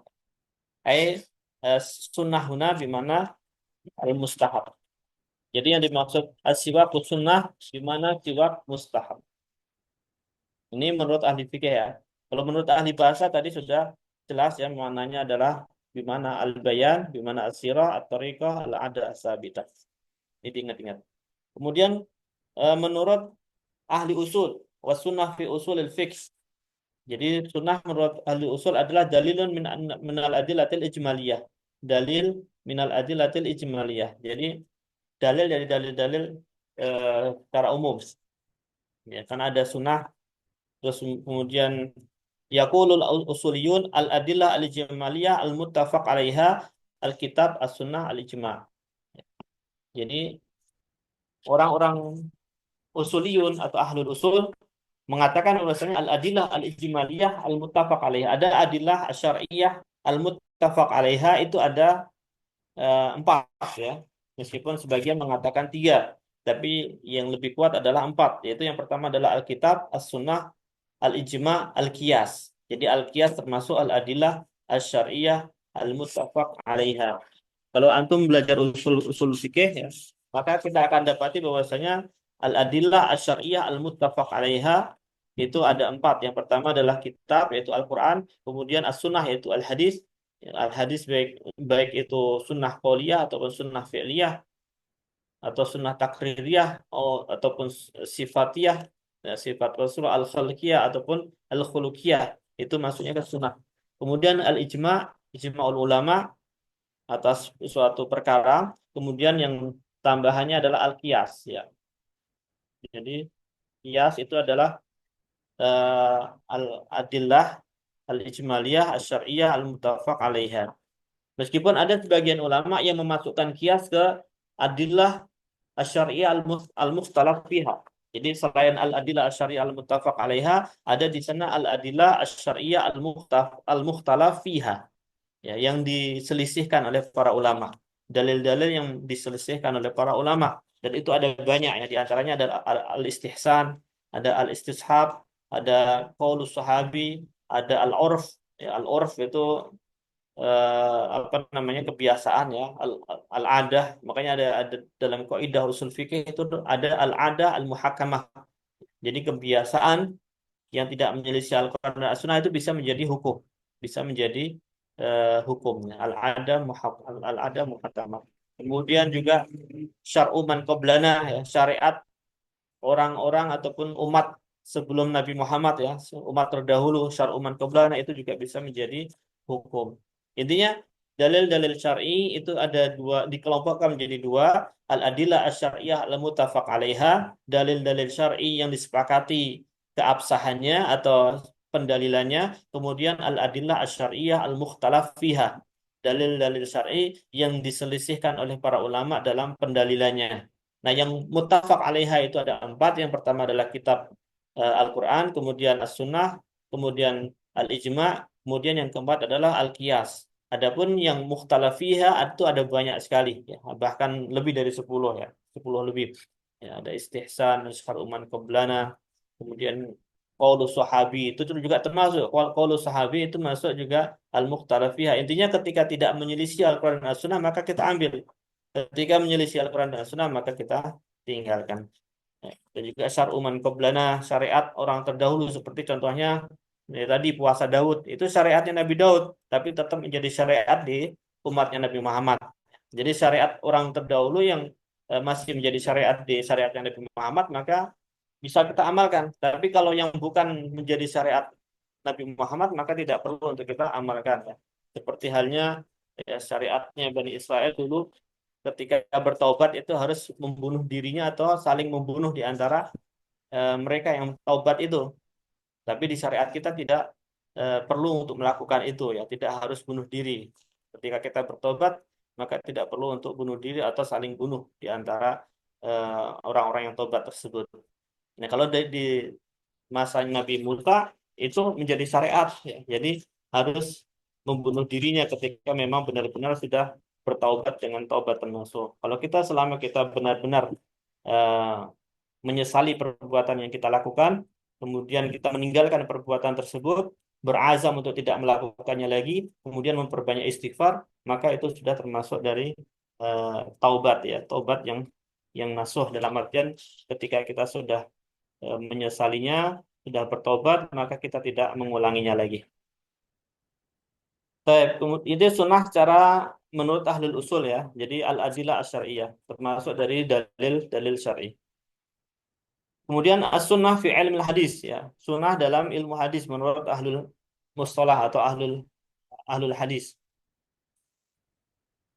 Sunnah huna bimana al-mustahab. Jadi yang dimaksud as-siwak sunnah bimana siwak mustahab. Ini menurut ahli fikih ya. Kalau menurut ahli bahasa tadi sudah jelas ya, maknanya adalah bimana al-bayan, bimana as-sirah, at-tariqah, al-'adah as-sabitah. Ini diingat-ingat. Kemudian menurut ahli usul, was sunnah fi usulil fiqh. Jadi sunnah menurut ahli usul adalah dalilun minal adillatil ijmaliyah. Dalil minal adillatil ijmaliyah. Jadi dalil dari dalil-dalil secara umum. Ya, kan ada sunnah, terus kemudian yaqulul usuliyun al-adillah al-ijmaliyah al-muttafaq 'alaiha al-kitab as-sunnah al-ijma'. Jadi orang-orang usuliyun atau ahlul usul mengatakan bahwasanya al-adillah al-ijmaliyah al-muttafaq 'alaiha. Ada adillah asy-syar'iyyah al-muttafaq 'alaiha, itu ada 4 ya. Meskipun sebagian mengatakan 3, tapi yang lebih kuat adalah 4, yaitu yang pertama adalah Alkitab, As-Sunnah, Al-Ijma', Al-Qiyas. Jadi Al-Qiyas termasuk Al-Adillah Asy-Syar'iyyah Al-Muttafaq 'alaiha. Kalau antum belajar usul fikih ya, maka kita akan dapati bahwasanya Al-Adillah Asy-Syar'iyyah Al-Muttafaq 'alaiha itu ada 4. Yang pertama adalah kitab, yaitu Al-Quran, kemudian As-Sunnah, yaitu Al-Hadis. Al-hadis baik itu sunnah qauliyah ataupun sunnah fi'liyah atau sunnah takririyah ataupun sifatiyah, ya, sifat Rasul al-khalqiyah ataupun al-khuluqiyah, itu maksudnya ke sunnah. Kemudian al-ijma', ijma'ul ulama atas suatu perkara, kemudian yang tambahannya adalah al-qiyas ya. Jadi qiyas itu adalah al-adillah al-ijmaliyah asy-syar'iyyah al-muttafaq 'alaiha. Meskipun ada sebagian ulama yang memasukkan qiyas ke adillah asy-syar'iyyah al-mukhtalaf fiha. Jadi selain al-adillah asy-syar'iyyah al-muttafaq 'alaiha, ada di sana al-adillah asy-syar'iyyah al-mukhtalaf fiha. Ya, yang diselisihkan oleh para ulama. Dalil-dalil yang diselisihkan oleh para ulama, dan itu ada banyak ya, di antaranya ada al-istihsan, ada al-istishab, ada qaulus sahabi, ada al-urf. Ya, al-urf itu kebiasaan ya, al-adah. Makanya ada dalam kaidah usul fikih itu ada al-adah al-muhakkamah. Jadi kebiasaan yang tidak menyelisih Al-Qur'an dan As-Sunnah itu bisa menjadi hukum, bisa menjadi hukumnya al-adah muhakkamah. Kemudian juga syar'u man qablana ya, syariat orang-orang ataupun umat sebelum Nabi Muhammad ya, umat terdahulu, syar'u man qablana itu juga bisa menjadi hukum. Intinya dalil-dalil syar'i itu ada 2, dikelompokkan menjadi 2, al-adillah asy-syar'iyyah al-muttafaq 'alaiha, dalil-dalil syar'i yang disepakati keabsahannya atau pendalilannya, kemudian al-adillah asy-syar'iyyah al-mukhtalaf fiha, dalil-dalil syar'i yang diselisihkan oleh para ulama dalam pendalilannya. Nah, yang muttafaq alaiha itu ada 4. Yang pertama adalah kitab Al-Quran, kemudian As-Sunnah, kemudian Al-Ijma', kemudian yang keempat adalah Al-Qiyas. Adapun yang mukhtalaf fiha itu ada banyak sekali, ya, bahkan lebih dari 10, ya, 10 lebih. Ya, ada istihsan, nushar uman qablana, kemudian qaulus sahabi itu juga termasuk. Qaulus sahabi itu masuk juga al-mukhtalaf fiha. Intinya ketika tidak menyelisih Al-Quran dan As-Sunnah maka kita ambil. Ketika menyelisih Al-Quran dan As-Sunnah maka kita tinggalkan. Dan juga syar'uman qablana, syariat orang terdahulu seperti contohnya tadi puasa Daud. Itu syariatnya Nabi Daud, tapi tetap menjadi syariat di umatnya Nabi Muhammad. Jadi syariat orang terdahulu yang masih menjadi syariat di syariatnya Nabi Muhammad maka bisa kita amalkan. Tapi kalau yang bukan menjadi syariat Nabi Muhammad maka tidak perlu untuk kita amalkan, ya. Seperti halnya ya, syariatnya Bani Israel dulu ketika bertaubat itu harus membunuh dirinya atau saling membunuh di antara mereka yang taubat itu. Tapi di syariat kita tidak perlu untuk melakukan itu, ya, tidak harus bunuh diri. Ketika kita bertobat maka tidak perlu untuk bunuh diri atau saling bunuh di antara orang-orang yang tobat tersebut. Nah, kalau di masa Nabi Musa itu menjadi syariat, ya. Jadi harus membunuh dirinya ketika memang benar-benar sudah bertaubat dengan taubat nasuh. Kalau kita selama kita benar-benar eh, menyesali perbuatan yang kita lakukan, kemudian kita meninggalkan perbuatan tersebut, berazam untuk tidak melakukannya lagi, kemudian memperbanyak istighfar, maka itu sudah termasuk dari taubat, ya, taubat yang nasuh dalam artian ketika kita sudah menyesalinya, sudah bertobat, maka kita tidak mengulanginya lagi. Baik, itu sunnah secara menurut ahlul usul, ya. Jadi al-adilah asy-syar'iyyah termasuk dari dalil-dalil syar'i. Kemudian as-sunnah fi ilmi hadis, ya. Sunnah dalam ilmu hadis menurut ahlul mustalah atau ahlul hadis.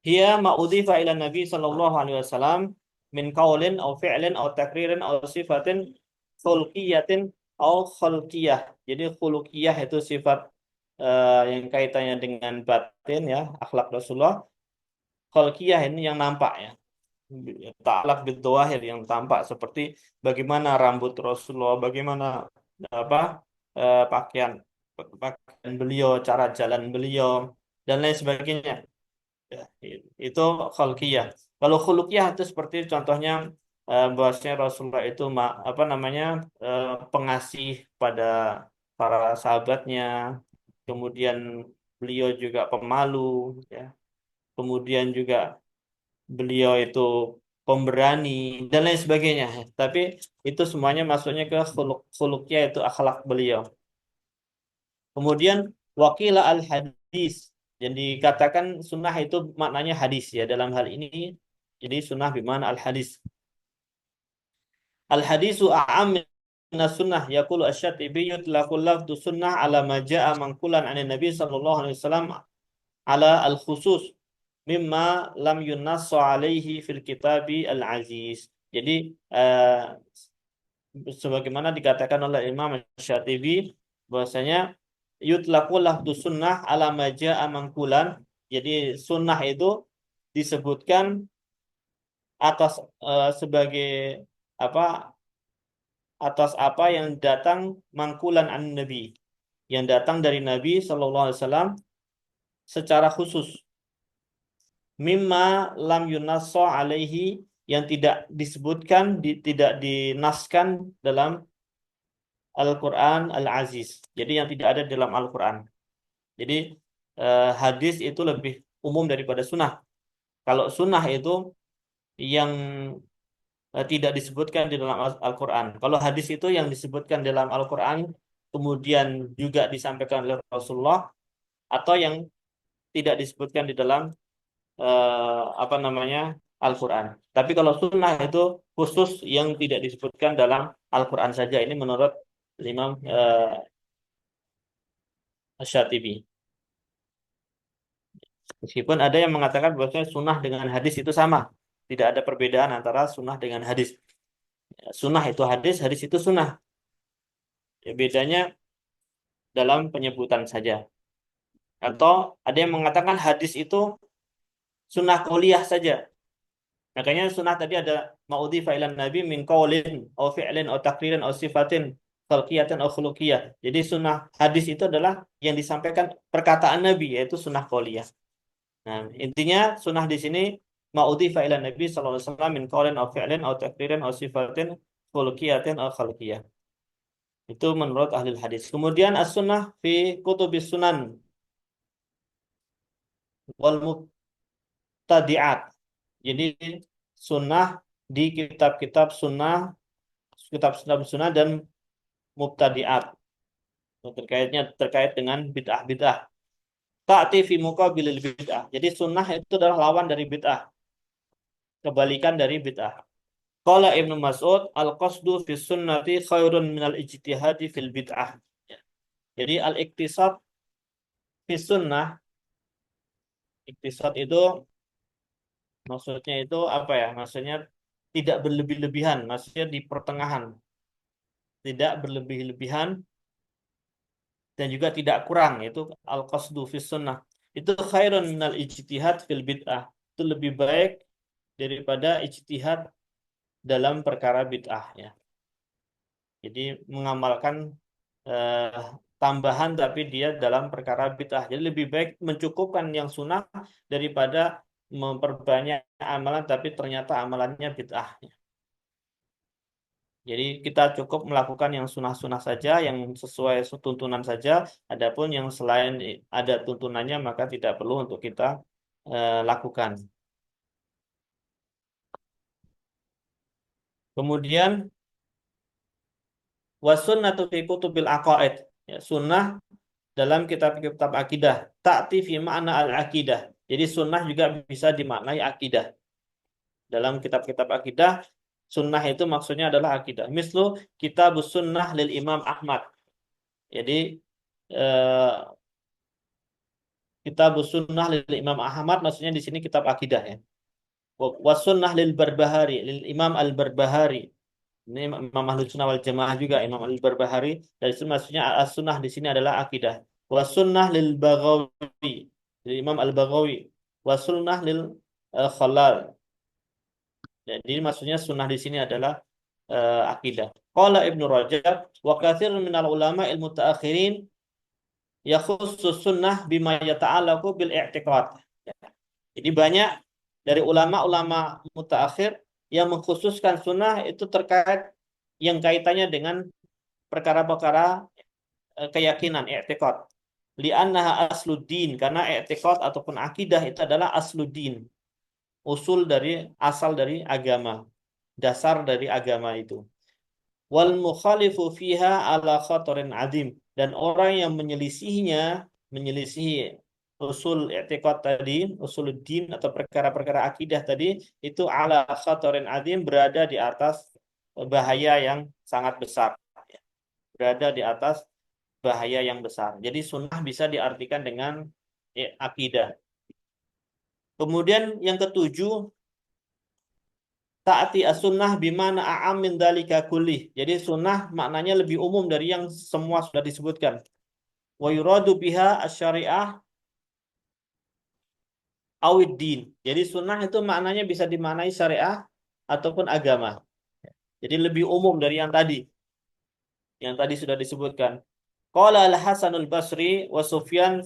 Hiya ma udhifa ila Nabi sallallahu alaihi wasallam min qaulin aw fi'lin aw takririn aw sifatin khulqiyatin aw khalqiyah. Jadi khuluqiyah itu sifat yang kaitannya dengan batin, ya, akhlak Rasulullah. Khalqiyah ini yang nampak, ya. Ta'alaq bid-dhawahir yang tampak seperti bagaimana rambut Rasulullah, bagaimana apa pakaian beliau, cara jalan beliau dan lain sebagainya. Ya, itu khalqiyah. Kalau khuluqiyah itu seperti contohnya bahwasanya Rasulullah itu apa namanya pengasih pada para sahabatnya, kemudian beliau juga pemalu, ya. Kemudian juga beliau itu pemberani dan lain sebagainya. Tapi itu semuanya masuknya ke khuluqiyah, itu akhlak beliau. Kemudian wakila al-hadis, yang dikatakan sunnah itu maknanya hadis, ya, dalam hal ini. Jadi sunnah bimana al-hadis. Al-hadisu a'am min sunnah yaqulu asy-Syatibi yutlaqul lafdhu sunnah ala ma jaa'a manqulan 'an Nabi sallallahu alaihi wasallam ala al-khusus mimma lam yunassa alaihi fil kitabi al-aziz. Jadi sebagaimana dikatakan oleh Imam Syatibi bahwasanya yutlaqul lafdhu sunnah ala ma jaa'a manqulan. Jadi sunnah itu disebutkan atas sebagai apa atas apa yang datang mangkulan an Nabi, yang datang dari Nabi Shallallahu Alaihi Wasallam secara khusus. Mimma lam yunasso alaihi, yang tidak disebutkan, tidak dinaskan dalam Al-Quran Al-Aziz. Jadi yang tidak ada dalam Al-Quran. Jadi hadis itu lebih umum daripada sunnah. Kalau sunnah itu yang tidak disebutkan di dalam Al-Quran. Kalau hadis itu yang disebutkan dalam Al-Quran, kemudian juga disampaikan oleh Rasulullah, atau yang tidak disebutkan di dalam apa namanya Al-Quran. Tapi kalau sunnah itu khusus yang tidak disebutkan dalam Al-Quran saja. Ini menurut Imam Asy-Syatibi. Meskipun ada yang mengatakan bahwa sunnah dengan hadis itu sama. Tidak ada perbedaan antara sunnah dengan hadis. Sunnah itu hadis, hadis itu sunnah. Ya, bedanya dalam penyebutan saja. Atau ada yang mengatakan hadis itu sunnah qauliyah saja. Makanya sunnah tadi ada ma'udhifa ilan nabi min qaulin au fi'lin au taqririn au sifatin khalqiyatin au khuluqiyah. Jadi sunnah hadis itu adalah yang disampaikan perkataan Nabi, yaitu sunnah qauliyah. Nah, intinya sunnah di sini ma'udhifa ilan nabi sallallahu alaihi wasallam min qaulin au fi'lin au taqririn au sifatin khuluqiyatin au khalqiyah. Itu menurut ahli hadis. Kemudian as-sunnah fi kutubis sunan wal mubtadi'at. Jadi sunnah di kitab-kitab sunnah, kitab sunnah dan mubtadi'at. Terkait dengan bid'ah-bid'ah. Ta'ti fi muqabilil bid'ah. Jadi sunnah itu adalah lawan dari bid'ah. Kebalikan dari bid'ah. Qala Ibnu Mas'ud, al-qasdu fi sunnati khairun minal ijtihadi fil bid'ah. Jadi al-iktisad fi sunnah, iktisad itu maksudnya itu apa ya? Maksudnya tidak berlebih-lebihan, maksudnya di pertengahan. Tidak berlebih-lebihan dan juga tidak kurang, itu al-qasdu fi sunnah. Itu khairun minal ijtihad fil bid'ah. Itu lebih baik daripada ijtihad dalam perkara bid'ah ya. Jadi mengamalkan eh, tambahan tapi dia dalam perkara bid'ah. Jadi lebih baik mencukupkan yang sunnah daripada memperbanyak amalan tapi ternyata amalannya bid'ah. Jadi kita cukup melakukan yang sunnah-sunnah saja, yang sesuai tuntunan saja. Adapun yang selain ada tuntunannya maka tidak perlu untuk kita lakukan. Kemudian wasunnatu fi kutubil aqaid. Ya, sunnah dalam kitab-kitab akidah. Ta'ti fi ma'na al-akidah. Jadi sunnah juga bisa dimaknai akidah. Dalam kitab-kitab akidah, sunnah itu maksudnya adalah akidah. Mislu kitabus sunnah lil Imam Ahmad. Jadi eh, kitabus sunnah lil Imam Ahmad maksudnya di sini kitab akidah ya. Wasunnah lil Barbahari, lil Imam Al-Barbahari. Ini Imam Ahlus Sunnah wal Jamaah juga Imam Al-Barbahari. Dari itu maksudnya as-sunnah di sini adalah akidah. Wasunnah lil Baghawi, lil Imam Al-Baghawi. Wasunnah lil Khalal. Jadi maksudnya sunnah di sini adalah akidah. Qala Ibnu Rajab wa katsirun minal ulama ilmu ta'akhirin yakhussus sunnah bima yata'allaqu bil i'tiqad. Jadi banyak dari ulama-ulama mutaakhir yang mengkhususkan sunnah itu terkait yang kaitannya dengan perkara-perkara keyakinan, i'tiqad. Li'annaha asluddin, karena i'tiqad ataupun akidah itu adalah asluddin. Asal dari agama, dasar dari agama itu. Wal mukhalifu fiha ala khatarin adim, dan orang yang menyelisihi usul i'tiqad tadi, usuluddin atau perkara-perkara akidah tadi itu ala khatarin adim, berada di atas bahaya yang sangat besar. Berada di atas bahaya yang besar. Jadi sunnah bisa diartikan dengan akidah. Kemudian yang ketujuh, taati as-sunnah bimana a'am min dalika kullih. Jadi sunnah maknanya lebih umum dari yang semua sudah disebutkan. Wa yuradu biha asy-syari'ah awiddin. Jadi sunnah itu maknanya bisa dimaknai syariah ataupun agama. Jadi lebih umum dari yang tadi. Yang tadi sudah disebutkan. Qala al-Hasanul Basri wa Sufyan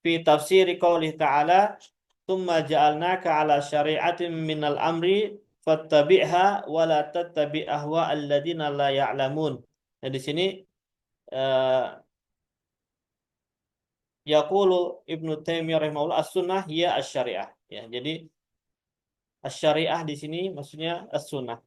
fi tafsiri qoulih ta'ala tsumma ja'alnaka 'ala syari'atin minal amri fattabi'ha wa la tattabi' ahwa alladziina la ya'lamun. Nah di sini uh, yaqulu Ibnu Taimiyah rahimahullah as-sunnah hiya asy-syari'ah. Ya, jadi asy-syari'ah di sini maksudnya as-sunnah.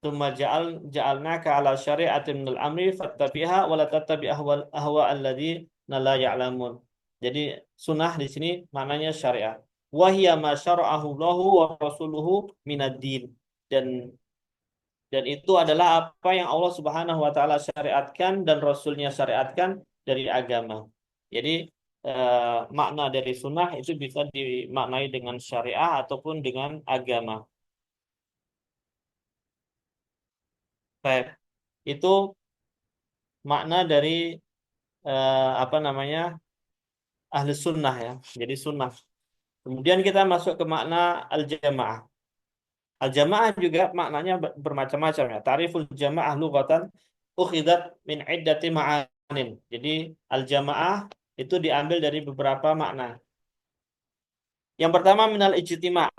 Tsumma ja'alnaka 'ala syari'atin minal amri fattabi'ha wa la tattabi' ahwa alladziina la ya'lamun. Jadi sunnah di sini maknanya syariah. Wahia ma syara'ahu Allahu wa rasuluhu minad din. Dan itu adalah apa yang Allah Subhanahu wa taala syariatkan dan rasulnya syariatkan dari agama. Jadi makna dari sunnah itu bisa dimaknai dengan syariah ataupun dengan agama. Baik. Itu makna dari apa namanya? ahli sunnah ya. Jadi sunnah. Kemudian kita masuk ke makna al-jamaah. Al-jamaah juga maknanya bermacam-macam ya. Ta'riful jamaah lughatan ukhidat min iddati ma'anin. Jadi al-jamaah itu diambil dari beberapa makna. Yang pertama minal ijtima',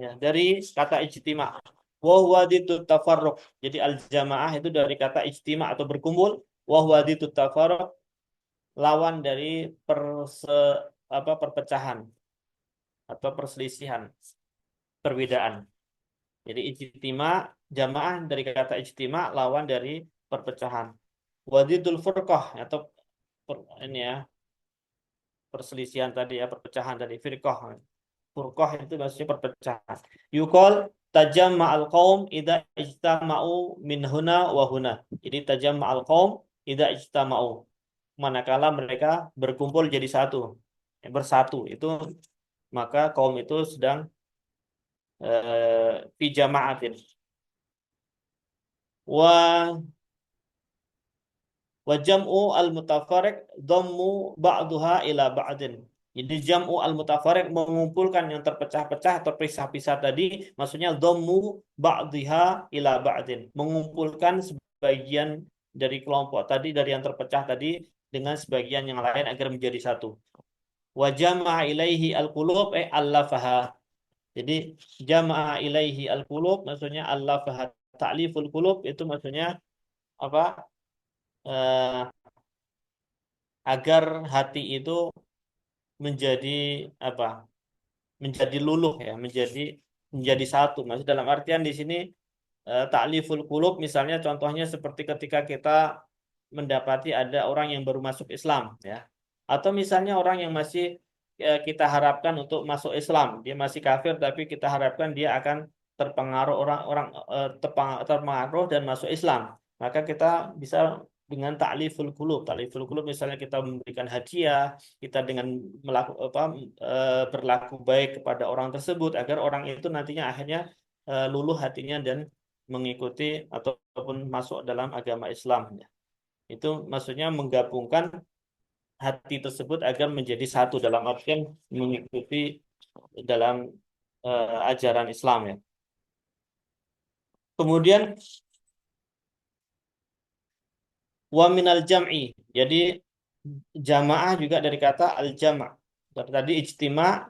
ya, dari kata ijtima'. Wa huwa ditut tafarruq. Jadi al-jamaah itu dari kata ijtima' atau berkumpul. Wa huwa ditut tafarruq, lawan dari perpecahan atau perselisihan, perbedaan. Jadi ijtima, jamaah dari kata ijtima, lawan dari perpecahan. Wadidul furqah atau ini ya, perselisihan tadi ya, perpecahan tadi, firqah. Furqah itu maksudnya perpecahan. Yuqal tajamma'al qaum idza ijtama'u min huna wa huna. Jadi tajamma'al qaum idza ijtama'u. Manakala mereka berkumpul jadi satu, bersatu, itu maka kaum itu sedang fi jama'atin. Wa jam'u al-mutafarriq dhammu ba'daha ila ba'din. Jadi jam'u al-mutafarriq mengumpulkan yang terpecah-pecah atau terpisah-pisah tadi, maksudnya dhammu ba'daha ila ba'din. Mengumpulkan sebagian dari kelompok tadi, dari yang terpecah tadi dengan sebagian yang lain agar menjadi satu. Wa jama'a ilaihi al-qulub allafaha. Jadi jama'a ilaihi al-qulub maksudnya allafaha. Ta'liful qulub itu maksudnya apa? Eh, agar hati itu menjadi apa? Menjadi luluh ya, menjadi satu. Maksud dalam artian di sini ta'liful qulub misalnya contohnya seperti ketika kita mendapati ada orang yang baru masuk Islam ya. Atau misalnya orang yang masih kita harapkan untuk masuk Islam, dia masih kafir tapi kita harapkan dia akan terpengaruh orang-orang terpengaruh dan masuk Islam. Maka kita bisa dengan ta'liful qulub. Ta'liful qulub misalnya kita memberikan hadiah, kita dengan berlaku baik kepada orang tersebut agar orang itu nantinya akhirnya luluh hatinya dan mengikuti ataupun masuk dalam agama Islam. Itu maksudnya menggabungkan hati tersebut agar menjadi satu dalam artian mengikuti dalam ajaran Islam ya. Kemudian wa minal jam'i. Jadi jamaah juga dari kata al-jama'. Tadi ijtima'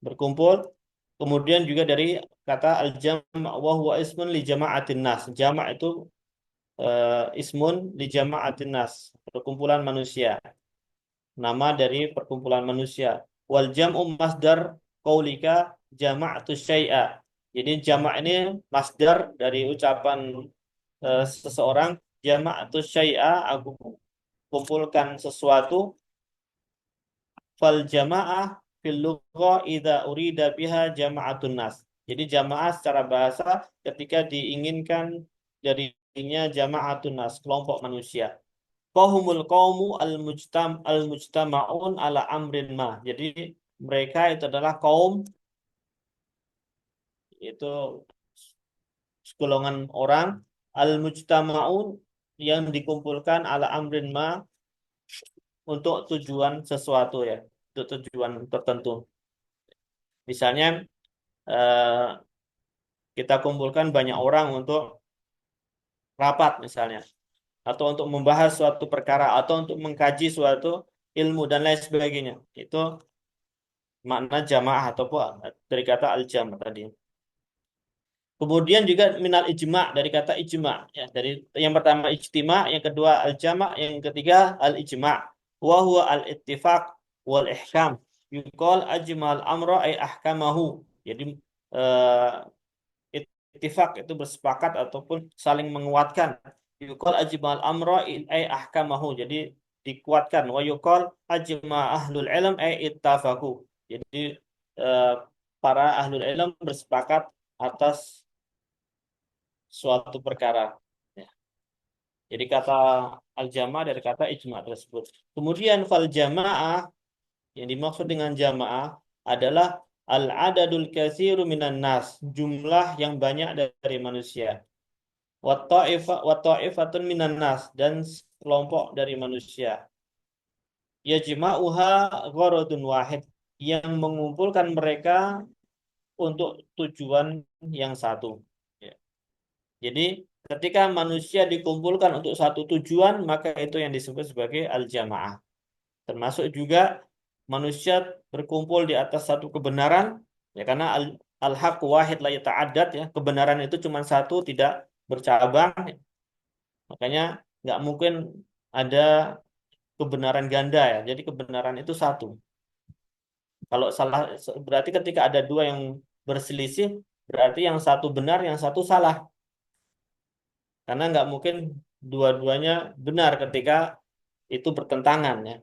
berkumpul. Kemudian juga dari kata al-jama' wa huwa ismun li jama'atin nas. Jama' itu ismun li jama'atin nas, perkumpulan manusia. Nama dari perkumpulan manusia. Wal jam'u masdar qaulika jama'tu syai'a. Jadi jama' ini masdar dari ucapan seseorang, jama'tu syai'a, aku kumpulkan sesuatu. Fal jama'ah fil lughah idza urida biha jama'atun nas. Jadi jamaah secara bahasa ketika diinginkan darinya jama'atun nas, kelompok manusia. Fahumul qaumu al-mujtama'un ala amrin ma. Jadi mereka itu adalah kaum, itu golongan orang al-mujtama'un yang dikumpulkan ala amrin ma, untuk tujuan sesuatu ya, untuk tujuan tertentu. Misalnya kita kumpulkan banyak orang untuk rapat misalnya, atau untuk membahas suatu perkara, atau untuk mengkaji suatu ilmu dan lain sebagainya. Itu makna jamaah ataupun dari kata al-jama' tadi. Kemudian juga minal ijma' dari kata ijma' ya, dari yang pertama ijtima', yang kedua al-jama', yang ketiga al-ijma'. Wa huwa al-ittifaq wal ihkam. Yuqal ajmal amra ay ahkamahu. Jadi ittifaq itu bersepakat ataupun saling menguatkan. Yuqal ajmal amra ay ahkamahu. Jadi dikuatkan. Wa yuqal ajma ahlul ilm ay ittafaqu. Jadi para ahlul ilm bersepakat atas suatu perkara. Ya. Jadi kata al-jamaah dari kata ijma' tersebut. Kemudian fal jamaah, yang dimaksud dengan jamaah adalah al-adadul katsiru minan nas, jumlah yang banyak dari manusia. Wa ta'ifatun minan nas, dan kelompok dari manusia. yajma'uha gharadun wahid, yang mengumpulkan mereka untuk tujuan yang satu. Ya. Jadi ketika manusia dikumpulkan untuk satu tujuan, maka itu yang disebut sebagai al-jamaah. Termasuk juga manusia berkumpul di atas satu kebenaran, ya karena al-haq wahid la yata'addad, ya, kebenaran itu cuma satu, tidak bercabang. Makanya nggak mungkin ada kebenaran ganda, ya. Jadi kebenaran itu satu. Kalau salah, berarti ketika ada dua yang berselisih, berarti yang satu benar, yang satu salah. Karena nggak mungkin dua-duanya benar ketika itu bertentangan, ya.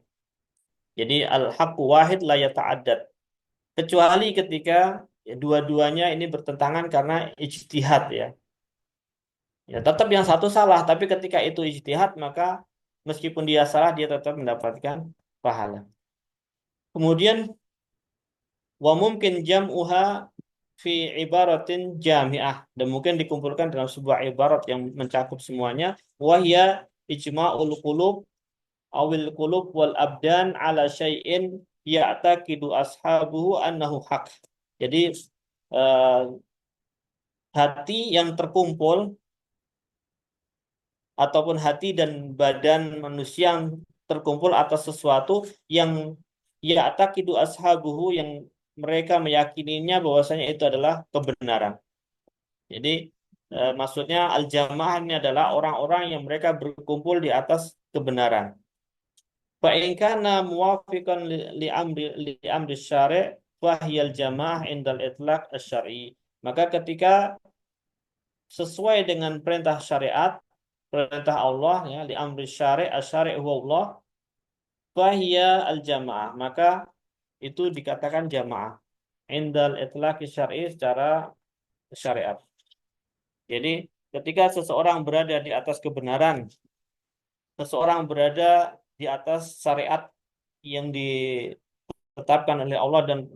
Jadi al-haq wahid la yata'addad. Kecuali ketika ya, dua-duanya ini bertentangan karena ijtihad, ya. Ya, tetap yang satu salah, tapi ketika itu ijtihad, maka meskipun dia salah, dia tetap mendapatkan pahala. Kemudian wa mungkin jam'uha fi ibaratin jami'ah, dan mungkin dikumpulkan dalam sebuah ibarat yang mencakup semuanya, wahya ijma'ul qulub awil qulub wal abdan ala syai'in ya'taqidu ashabuhu annahu haq. Jadi eh, hati yang terkumpul ataupun hati dan badan manusia yang terkumpul atas sesuatu yang ya'taqidu ashabuhu, yang mereka meyakininya bahwasanya itu adalah kebenaran. Jadi maksudnya al-jamaah ini adalah orang-orang yang mereka berkumpul di atas kebenaran. Fa in kana muwafiqan li amri syari' fa hiyal jamaah indal itlaq asy-syar'i. Maka ketika sesuai dengan perintah syariat, perintah Allah, ya, li amri syari' asy-syari' huwa Allah, fa hiya al-jamaah. Maka itu dikatakan jamaah indal itlaq syar'i, secara syariat. Jadi ketika seseorang berada di atas kebenaran, seseorang berada di atas syariat yang ditetapkan oleh Allah dan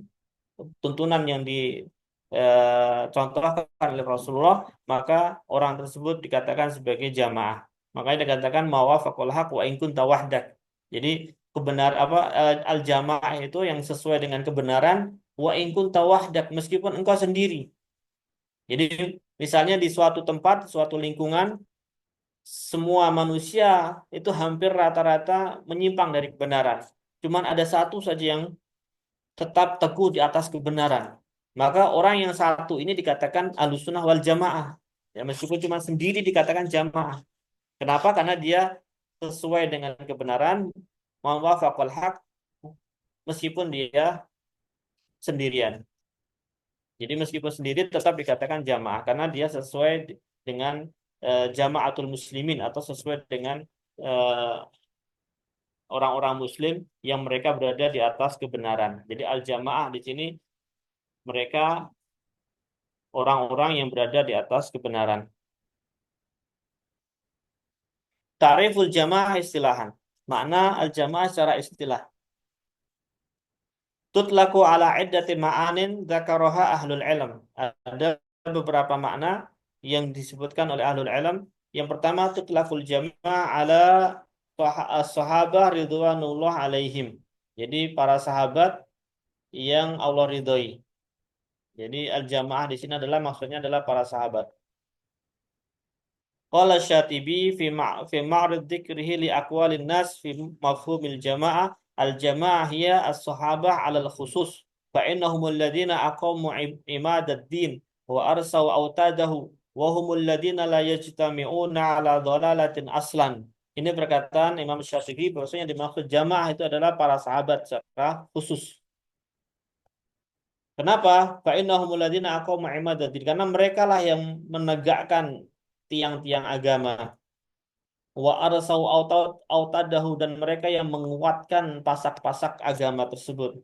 tuntunan yang dicontohkan oleh Rasulullah, maka orang tersebut dikatakan sebagai jamaah. Makanya dikatakan mawafaqul haq wa in kunta wahdak. Jadi al-jamaah itu yang sesuai dengan kebenaran, wa in kunta wahdak, meskipun engkau sendiri. Jadi misalnya di suatu tempat, suatu lingkungan, semua manusia itu hampir rata-rata menyimpang dari kebenaran. Cuman ada satu saja yang tetap teguh di atas kebenaran. Maka orang yang satu ini dikatakan ahlussunnah wal jamaah. Ya, meskipun cuma sendiri dikatakan jamaah. Kenapa? Karena dia sesuai dengan kebenaran, mawafaqal haq, meskipun dia sendirian. Jadi meskipun sendiri tetap dikatakan jamaah karena dia sesuai dengan jamaatul muslimin, atau sesuai dengan orang-orang muslim yang mereka berada di atas kebenaran. Jadi al-jamaah di sini mereka orang-orang yang berada di atas kebenaran. Ta'riful jamaah istilahan. Makna al-jamaah secara istilah. Tutlaku ala iddati ma'anin dzakaraha ahlul ilm. Ada beberapa makna yang disebutkan oleh ahlul ilm. Yang pertama, tutlakul jamaah ala sahabah ridwanullah alaihim. Jadi para sahabat yang Allah ridhoi. Jadi al-jamaah di sini adalah maksudnya adalah para sahabat. Qala Syatibi fi ma'rid dzikrihi li aqwalin nas fi mafhumil jamaah, al-jamaah hiya as-sahabah 'ala al-khusus fa innahum alladziina aqamu imadad-din wa arsaw autadahu wa humul ladziina la yajtami'una 'ala dhalalatin aslan. Ini perkataan Imam Syafi'i bahwasanya yang dimaksud jamaah itu adalah para sahabat secara khusus. Kenapa? Fa innahumul ladzina aqamu imadad-din, karena mereka lah yang menegakkan tiang-tiang agama. Wa arsau autadahu, dan mereka yang menguatkan pasak-pasak agama tersebut.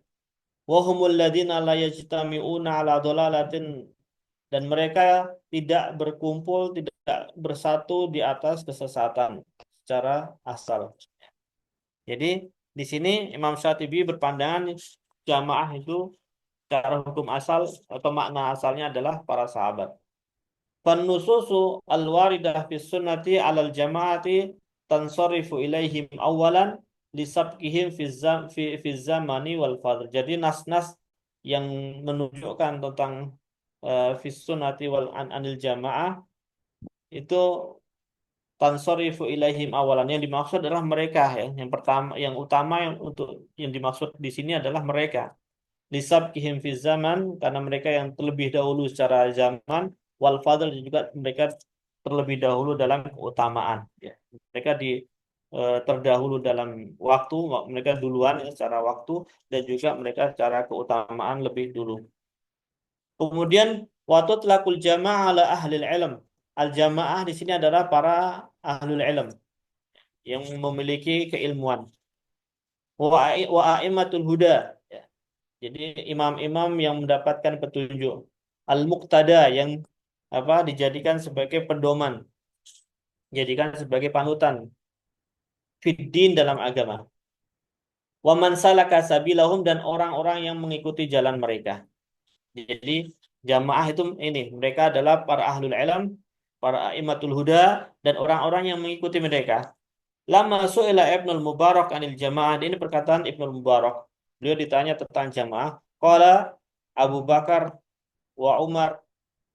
Wa humul ladzina la yajtami'una 'ala dhalalatin, dan mereka tidak berkumpul, tidak bersatu di atas kesesatan secara asal. Jadi di sini Imam Syatibi berpandangan jamaah itu secara hukum asal atau makna asalnya adalah para sahabat. Fannususu al-waridah fi sunnati 'alal jama'ati tansarifu ilaihim awalan lisabqihim fi zamani wal fadl. Jadi nas-nas yang menunjukkan tentang fis sunnati wal anil jamaah itu tansorifu ilaihim awalan, yang dimaksud adalah mereka ya. Yang pertama, yang utama yang dimaksud di sini adalah mereka. Lisabqihim fi zaman, karena mereka yang terlebih dahulu secara zaman, wal fadl, dan juga mereka terlebih dahulu dalam keutamaan ya. Mereka terdahulu dalam waktu, mereka duluan ya, secara waktu, dan juga mereka secara keutamaan lebih dulu. Kemudian waktu telakul jamaah ala ahlil ilm. Al jamaah di sini adalah para ahlul ilm yang memiliki keilmuan. Wa a'immatul huda. Ya. Jadi imam-imam yang mendapatkan petunjuk. Al muqtada, yang dijadikan sebagai pedoman, dijadikan sebagai panutan fiddin, dalam agama. Wa man salaka sabilahum, dan orang-orang yang mengikuti jalan mereka. Jadi jamaah itu ini, mereka adalah para ahlul ilm, para a'immatul huda, dan orang-orang yang mengikuti mereka. Lama su'ila Ibnul Mubarak anil jamaah. Ini perkataan Ibnul Mubarak. Beliau ditanya tentang jamaah. Qala Abu Bakar wa Umar.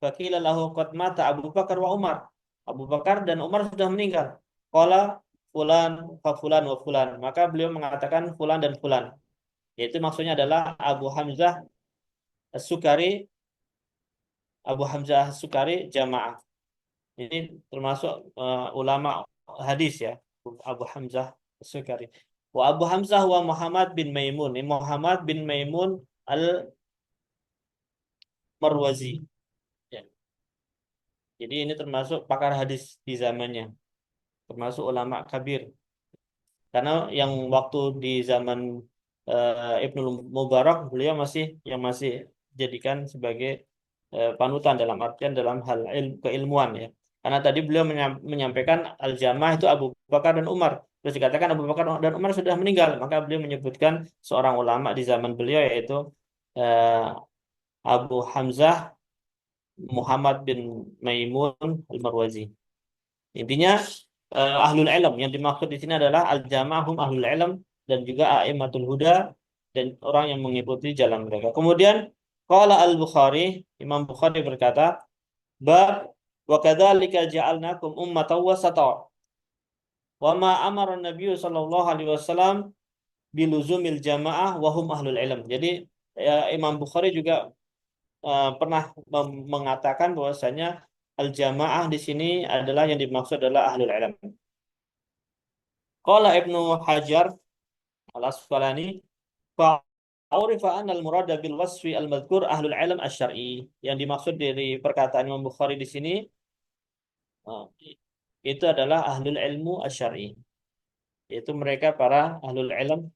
Faqila lahu qad mata Abu Bakar wa Umar. Abu Bakar dan Umar sudah meninggal. Qala fulan fa fulan wa fulan. Maka beliau mengatakan fulan dan fulan. Yaitu maksudnya adalah Abu Hamzah As-Sukari, Abu Hamzah As-Sukari jamaah. Ini termasuk ulama hadis ya, Abu Hamzah As-Sukari. Wa Abu Hamzah wa Muhammad bin Maimun. Ini Muhammad bin Maimun Al-Marwazi. Ya. Jadi ini termasuk pakar hadis di zamannya, termasuk ulama kabir. Karena yang waktu di zaman Ibnu Mubarak, beliau masih jadikan sebagai panutan, dalam artian dalam hal keilmuan ya. Karena tadi beliau menyampaikan al-jamaah itu Abu Bakar dan Umar. Terus dikatakan Abu Bakar dan Umar sudah meninggal, maka beliau menyebutkan seorang ulama di zaman beliau, yaitu eh, Abu Hamzah Muhammad bin Maimun Al-Marwazi. Intinya ahlul ilm yang dimaksud di sini adalah al-jamaahum ahlul ilm, dan juga a'immatul huda, dan orang yang mengikuti jalan mereka. Kemudian qala al-Bukhari, Imam Bukhari berkata, bab wa kadzalika ja'alnakum ummatan wasata wa ma amara an-nabiy sallallahu alaihi wasallam biluzumil jamaah wa hum ahlul ilm. Jadi Imam Bukhari juga pernah mengatakan bahwasanya al-jamaah di sini adalah, yang dimaksud adalah ahlul ilm. Qala Ibnu Hajar Al-Asqalani, fa'urifa anna al-murada bil wasfi al-madhkur ahlul ilm asy-syar'i. Yang dimaksud dari perkataan Imam Bukhari di sini itu adalah ahlul ilmu asy-syar'i. Yaitu mereka para ahlul ilm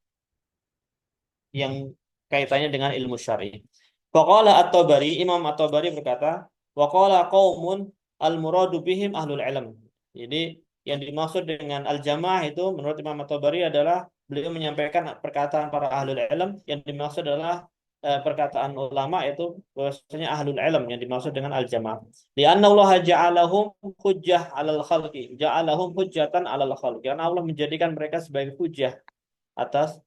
yang kaitannya dengan ilmu syar'i. Faqala At-Tabari, Imam At-Tabari berkata, wa qala qaumun al-muradu bihim ahlul ilm. Jadi yang dimaksud dengan al-jamaah itu menurut Imam At-Tabari adalah, beliau menyampaikan perkataan para ahlul ilm, yang dimaksud adalah perkataan ulama, itu bahwasanya ahlul ilm yang dimaksud dengan al-jamaah. Li'anna Allah ja'alahum hujjah 'alal khalqi, ja'alahum hujjatan 'alal khalqi. Karena Allah menjadikan mereka sebagai hujjah atas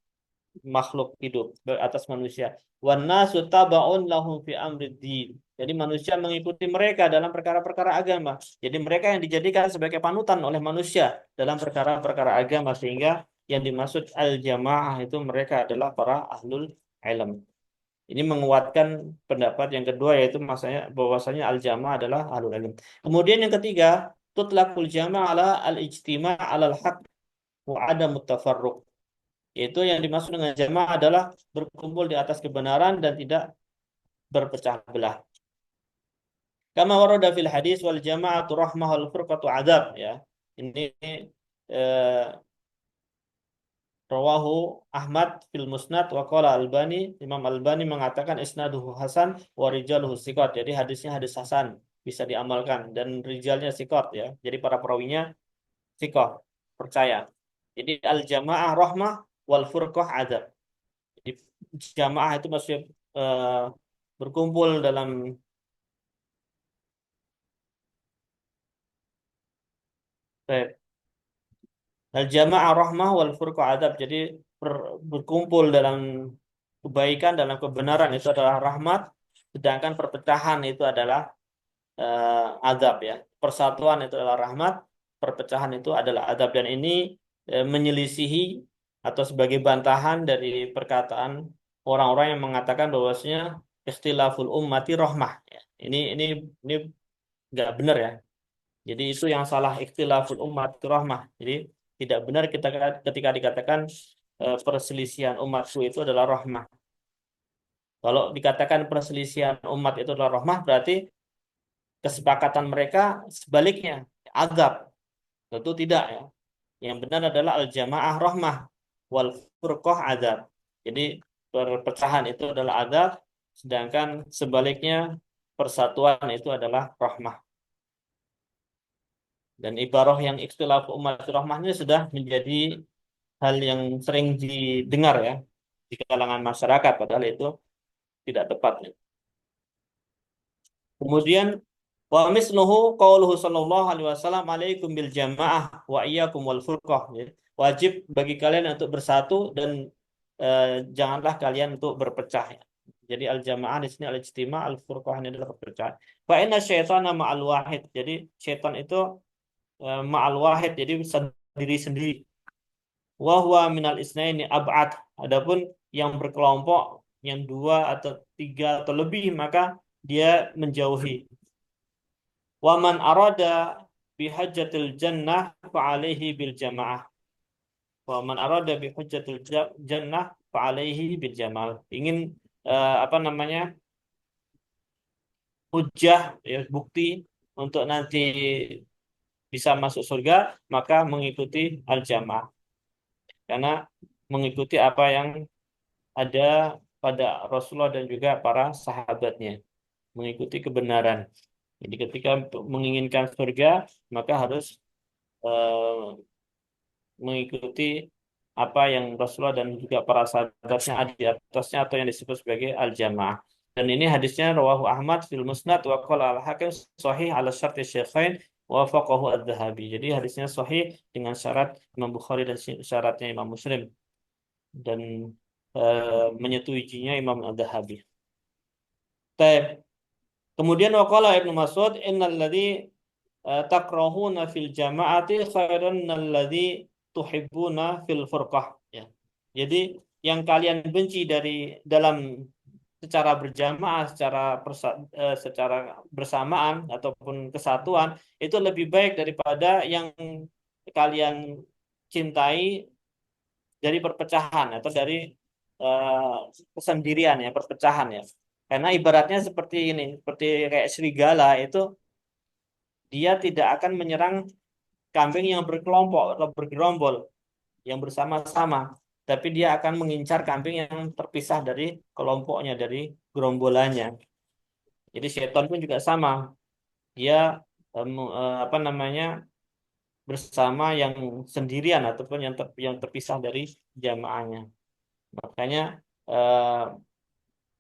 makhluk hidup, atas manusia. Wan nasu taba'un lahum fi amriddin. Jadi manusia mengikuti mereka dalam perkara-perkara agama. Jadi mereka yang dijadikan sebagai panutan oleh manusia dalam perkara-perkara agama, sehingga yang dimaksud al-jamaah itu mereka adalah para ahlul ilm. Ini menguatkan pendapat yang kedua, yaitu bahwasanya al-jamaah adalah ahlul ilm. Kemudian yang ketiga, tutlaqul jamaah ala al-ijtima' ala al-haq wa adamut tafarruq. Yaitu yang dimaksud dengan jamaah adalah berkumpul di atas kebenaran dan tidak berpecah belah. Kama warada fil hadis wal jama'atu rahmah wal furqatu adab ya. Ini eh, rawahu Ahmad fil Musnad wa qala Albani, Imam Albani mengatakan isnaduhu hasan wa rijaluhu thiqat. Jadi hadisnya hadis hasan, bisa diamalkan, dan rijalnya thiqat ya. Jadi para perawinya thiqah, percaya. Jadi al jamaah rahmah wal furqah adab. Jadi jamaah itu maksudnya berkumpul dalam Al-jama'ah rahmah wal furqah adab. Jadi berkumpul dalam kebaikan, dalam kebenaran itu adalah rahmat, sedangkan perpecahan itu adalah adab ya. Persatuan itu adalah rahmat, perpecahan itu adalah adab, dan ini menyelisihi atau sebagai bantahan dari perkataan orang-orang yang mengatakan bahwasanya ikhtilaful ummati rahmah ya. Ini nggak benar ya. Jadi itu yang salah, ikhtilaful ummati rahmah. Jadi tidak benar kita ketika dikatakan perselisihan umatku itu adalah rahmah. Kalau dikatakan perselisihan umat itu adalah rahmah, berarti kesepakatan mereka sebaliknya, azab. Tentu tidak ya. Yang benar adalah al-jamaah rahmah wal furqah azab. Jadi perpecahan itu adalah azab, sedangkan sebaliknya persatuan itu adalah rahmah. Dan ibarah yang ikhtilaf umat rahmahnya sudah menjadi hal yang sering didengar ya di kalangan masyarakat, padahal itu tidak tepat ya. Kemudian wa misluhu qauluhu sallallahu alaihi wasallam alaikum bil jamaah wa iyyakum wal furqah ya. Wajib bagi kalian untuk bersatu dan janganlah kalian untuk berpecah ya. Jadi al jamaah di sini al ijtima, al furqah ini adalah perpecahan. Fa inna syaitana ma'al wahid. Jadi syaitan itu ma'al wahid, jadi sendiri-sendiri. Wa huwa minal isnaini ab'ad. Adapun yang berkelompok, yang dua atau tiga atau lebih, maka dia menjauhi. Wa man arada bihajjatil jannah fa'alaihi bil jamaah. Wa man arada bihajjatil jannah fa'alaihi bil jamaah. Ingin apa namanya? Hujjah ya, bukti untuk nanti bisa masuk surga, maka mengikuti al-jamaah. Karena mengikuti apa yang ada pada Rasulullah dan juga para sahabatnya, mengikuti kebenaran. Jadi ketika menginginkan surga, maka harus eh, mengikuti apa yang Rasulullah dan juga para sahabatnya ada di atasnya atau yang disebut sebagai al-jamaah. Dan ini hadisnya rawahu Ahmad fil Musnad wa qala al-Hakim sahih ala syarti Syaikhain wa wafaqahu adz-Dzahabi. Jadi hadisnya sahih dengan syarat Imam Bukhari dan syaratnya Imam Muslim, dan menyetujuinya Imam Adz-Dzahabi. Kemudian waqala Ibnu Mas'ud innalladzi takrahuna fil jama'ati khairun alladzi tuhibbuna fil furqah ya. Jadi yang kalian benci dari dalam secara berjamaah, secara bersamaan ataupun kesatuan itu lebih baik daripada yang kalian cintai dari perpecahan atau dari kesendirian ya, perpecahan ya. Karena ibaratnya seperti ini, seperti kayak serigala itu, dia tidak akan menyerang kambing yang berkelompok atau bergerombol yang bersama-sama, tapi dia akan mengincar kambing yang terpisah dari kelompoknya, dari gerombolannya. Jadi setan pun juga sama, dia apa namanya, bersama yang sendirian ataupun yang terpisah dari jamaahnya. Makanya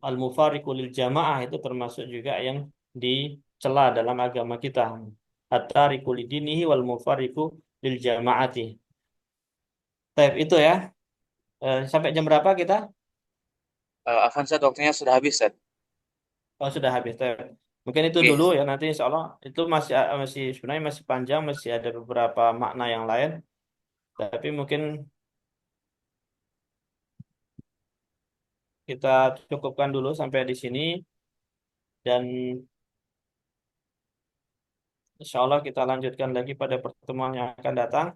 al-mufariqu lil jamaah itu termasuk juga yang dicela dalam agama kita. At-tariqu lidinihi wal mufariqu lil jamaati. Baik, itu ya. Sampai jam berapa kita? Afan Ustaz, waktunya sudah habis Ustaz. Oh, sudah habis. Baik. Mungkin itu Oke. dulu ya, nanti insya Allah itu masih sebenarnya masih panjang, masih ada beberapa makna yang lain. Tapi mungkin kita cukupkan dulu sampai di sini, dan insya Allah kita lanjutkan lagi pada pertemuan yang akan datang.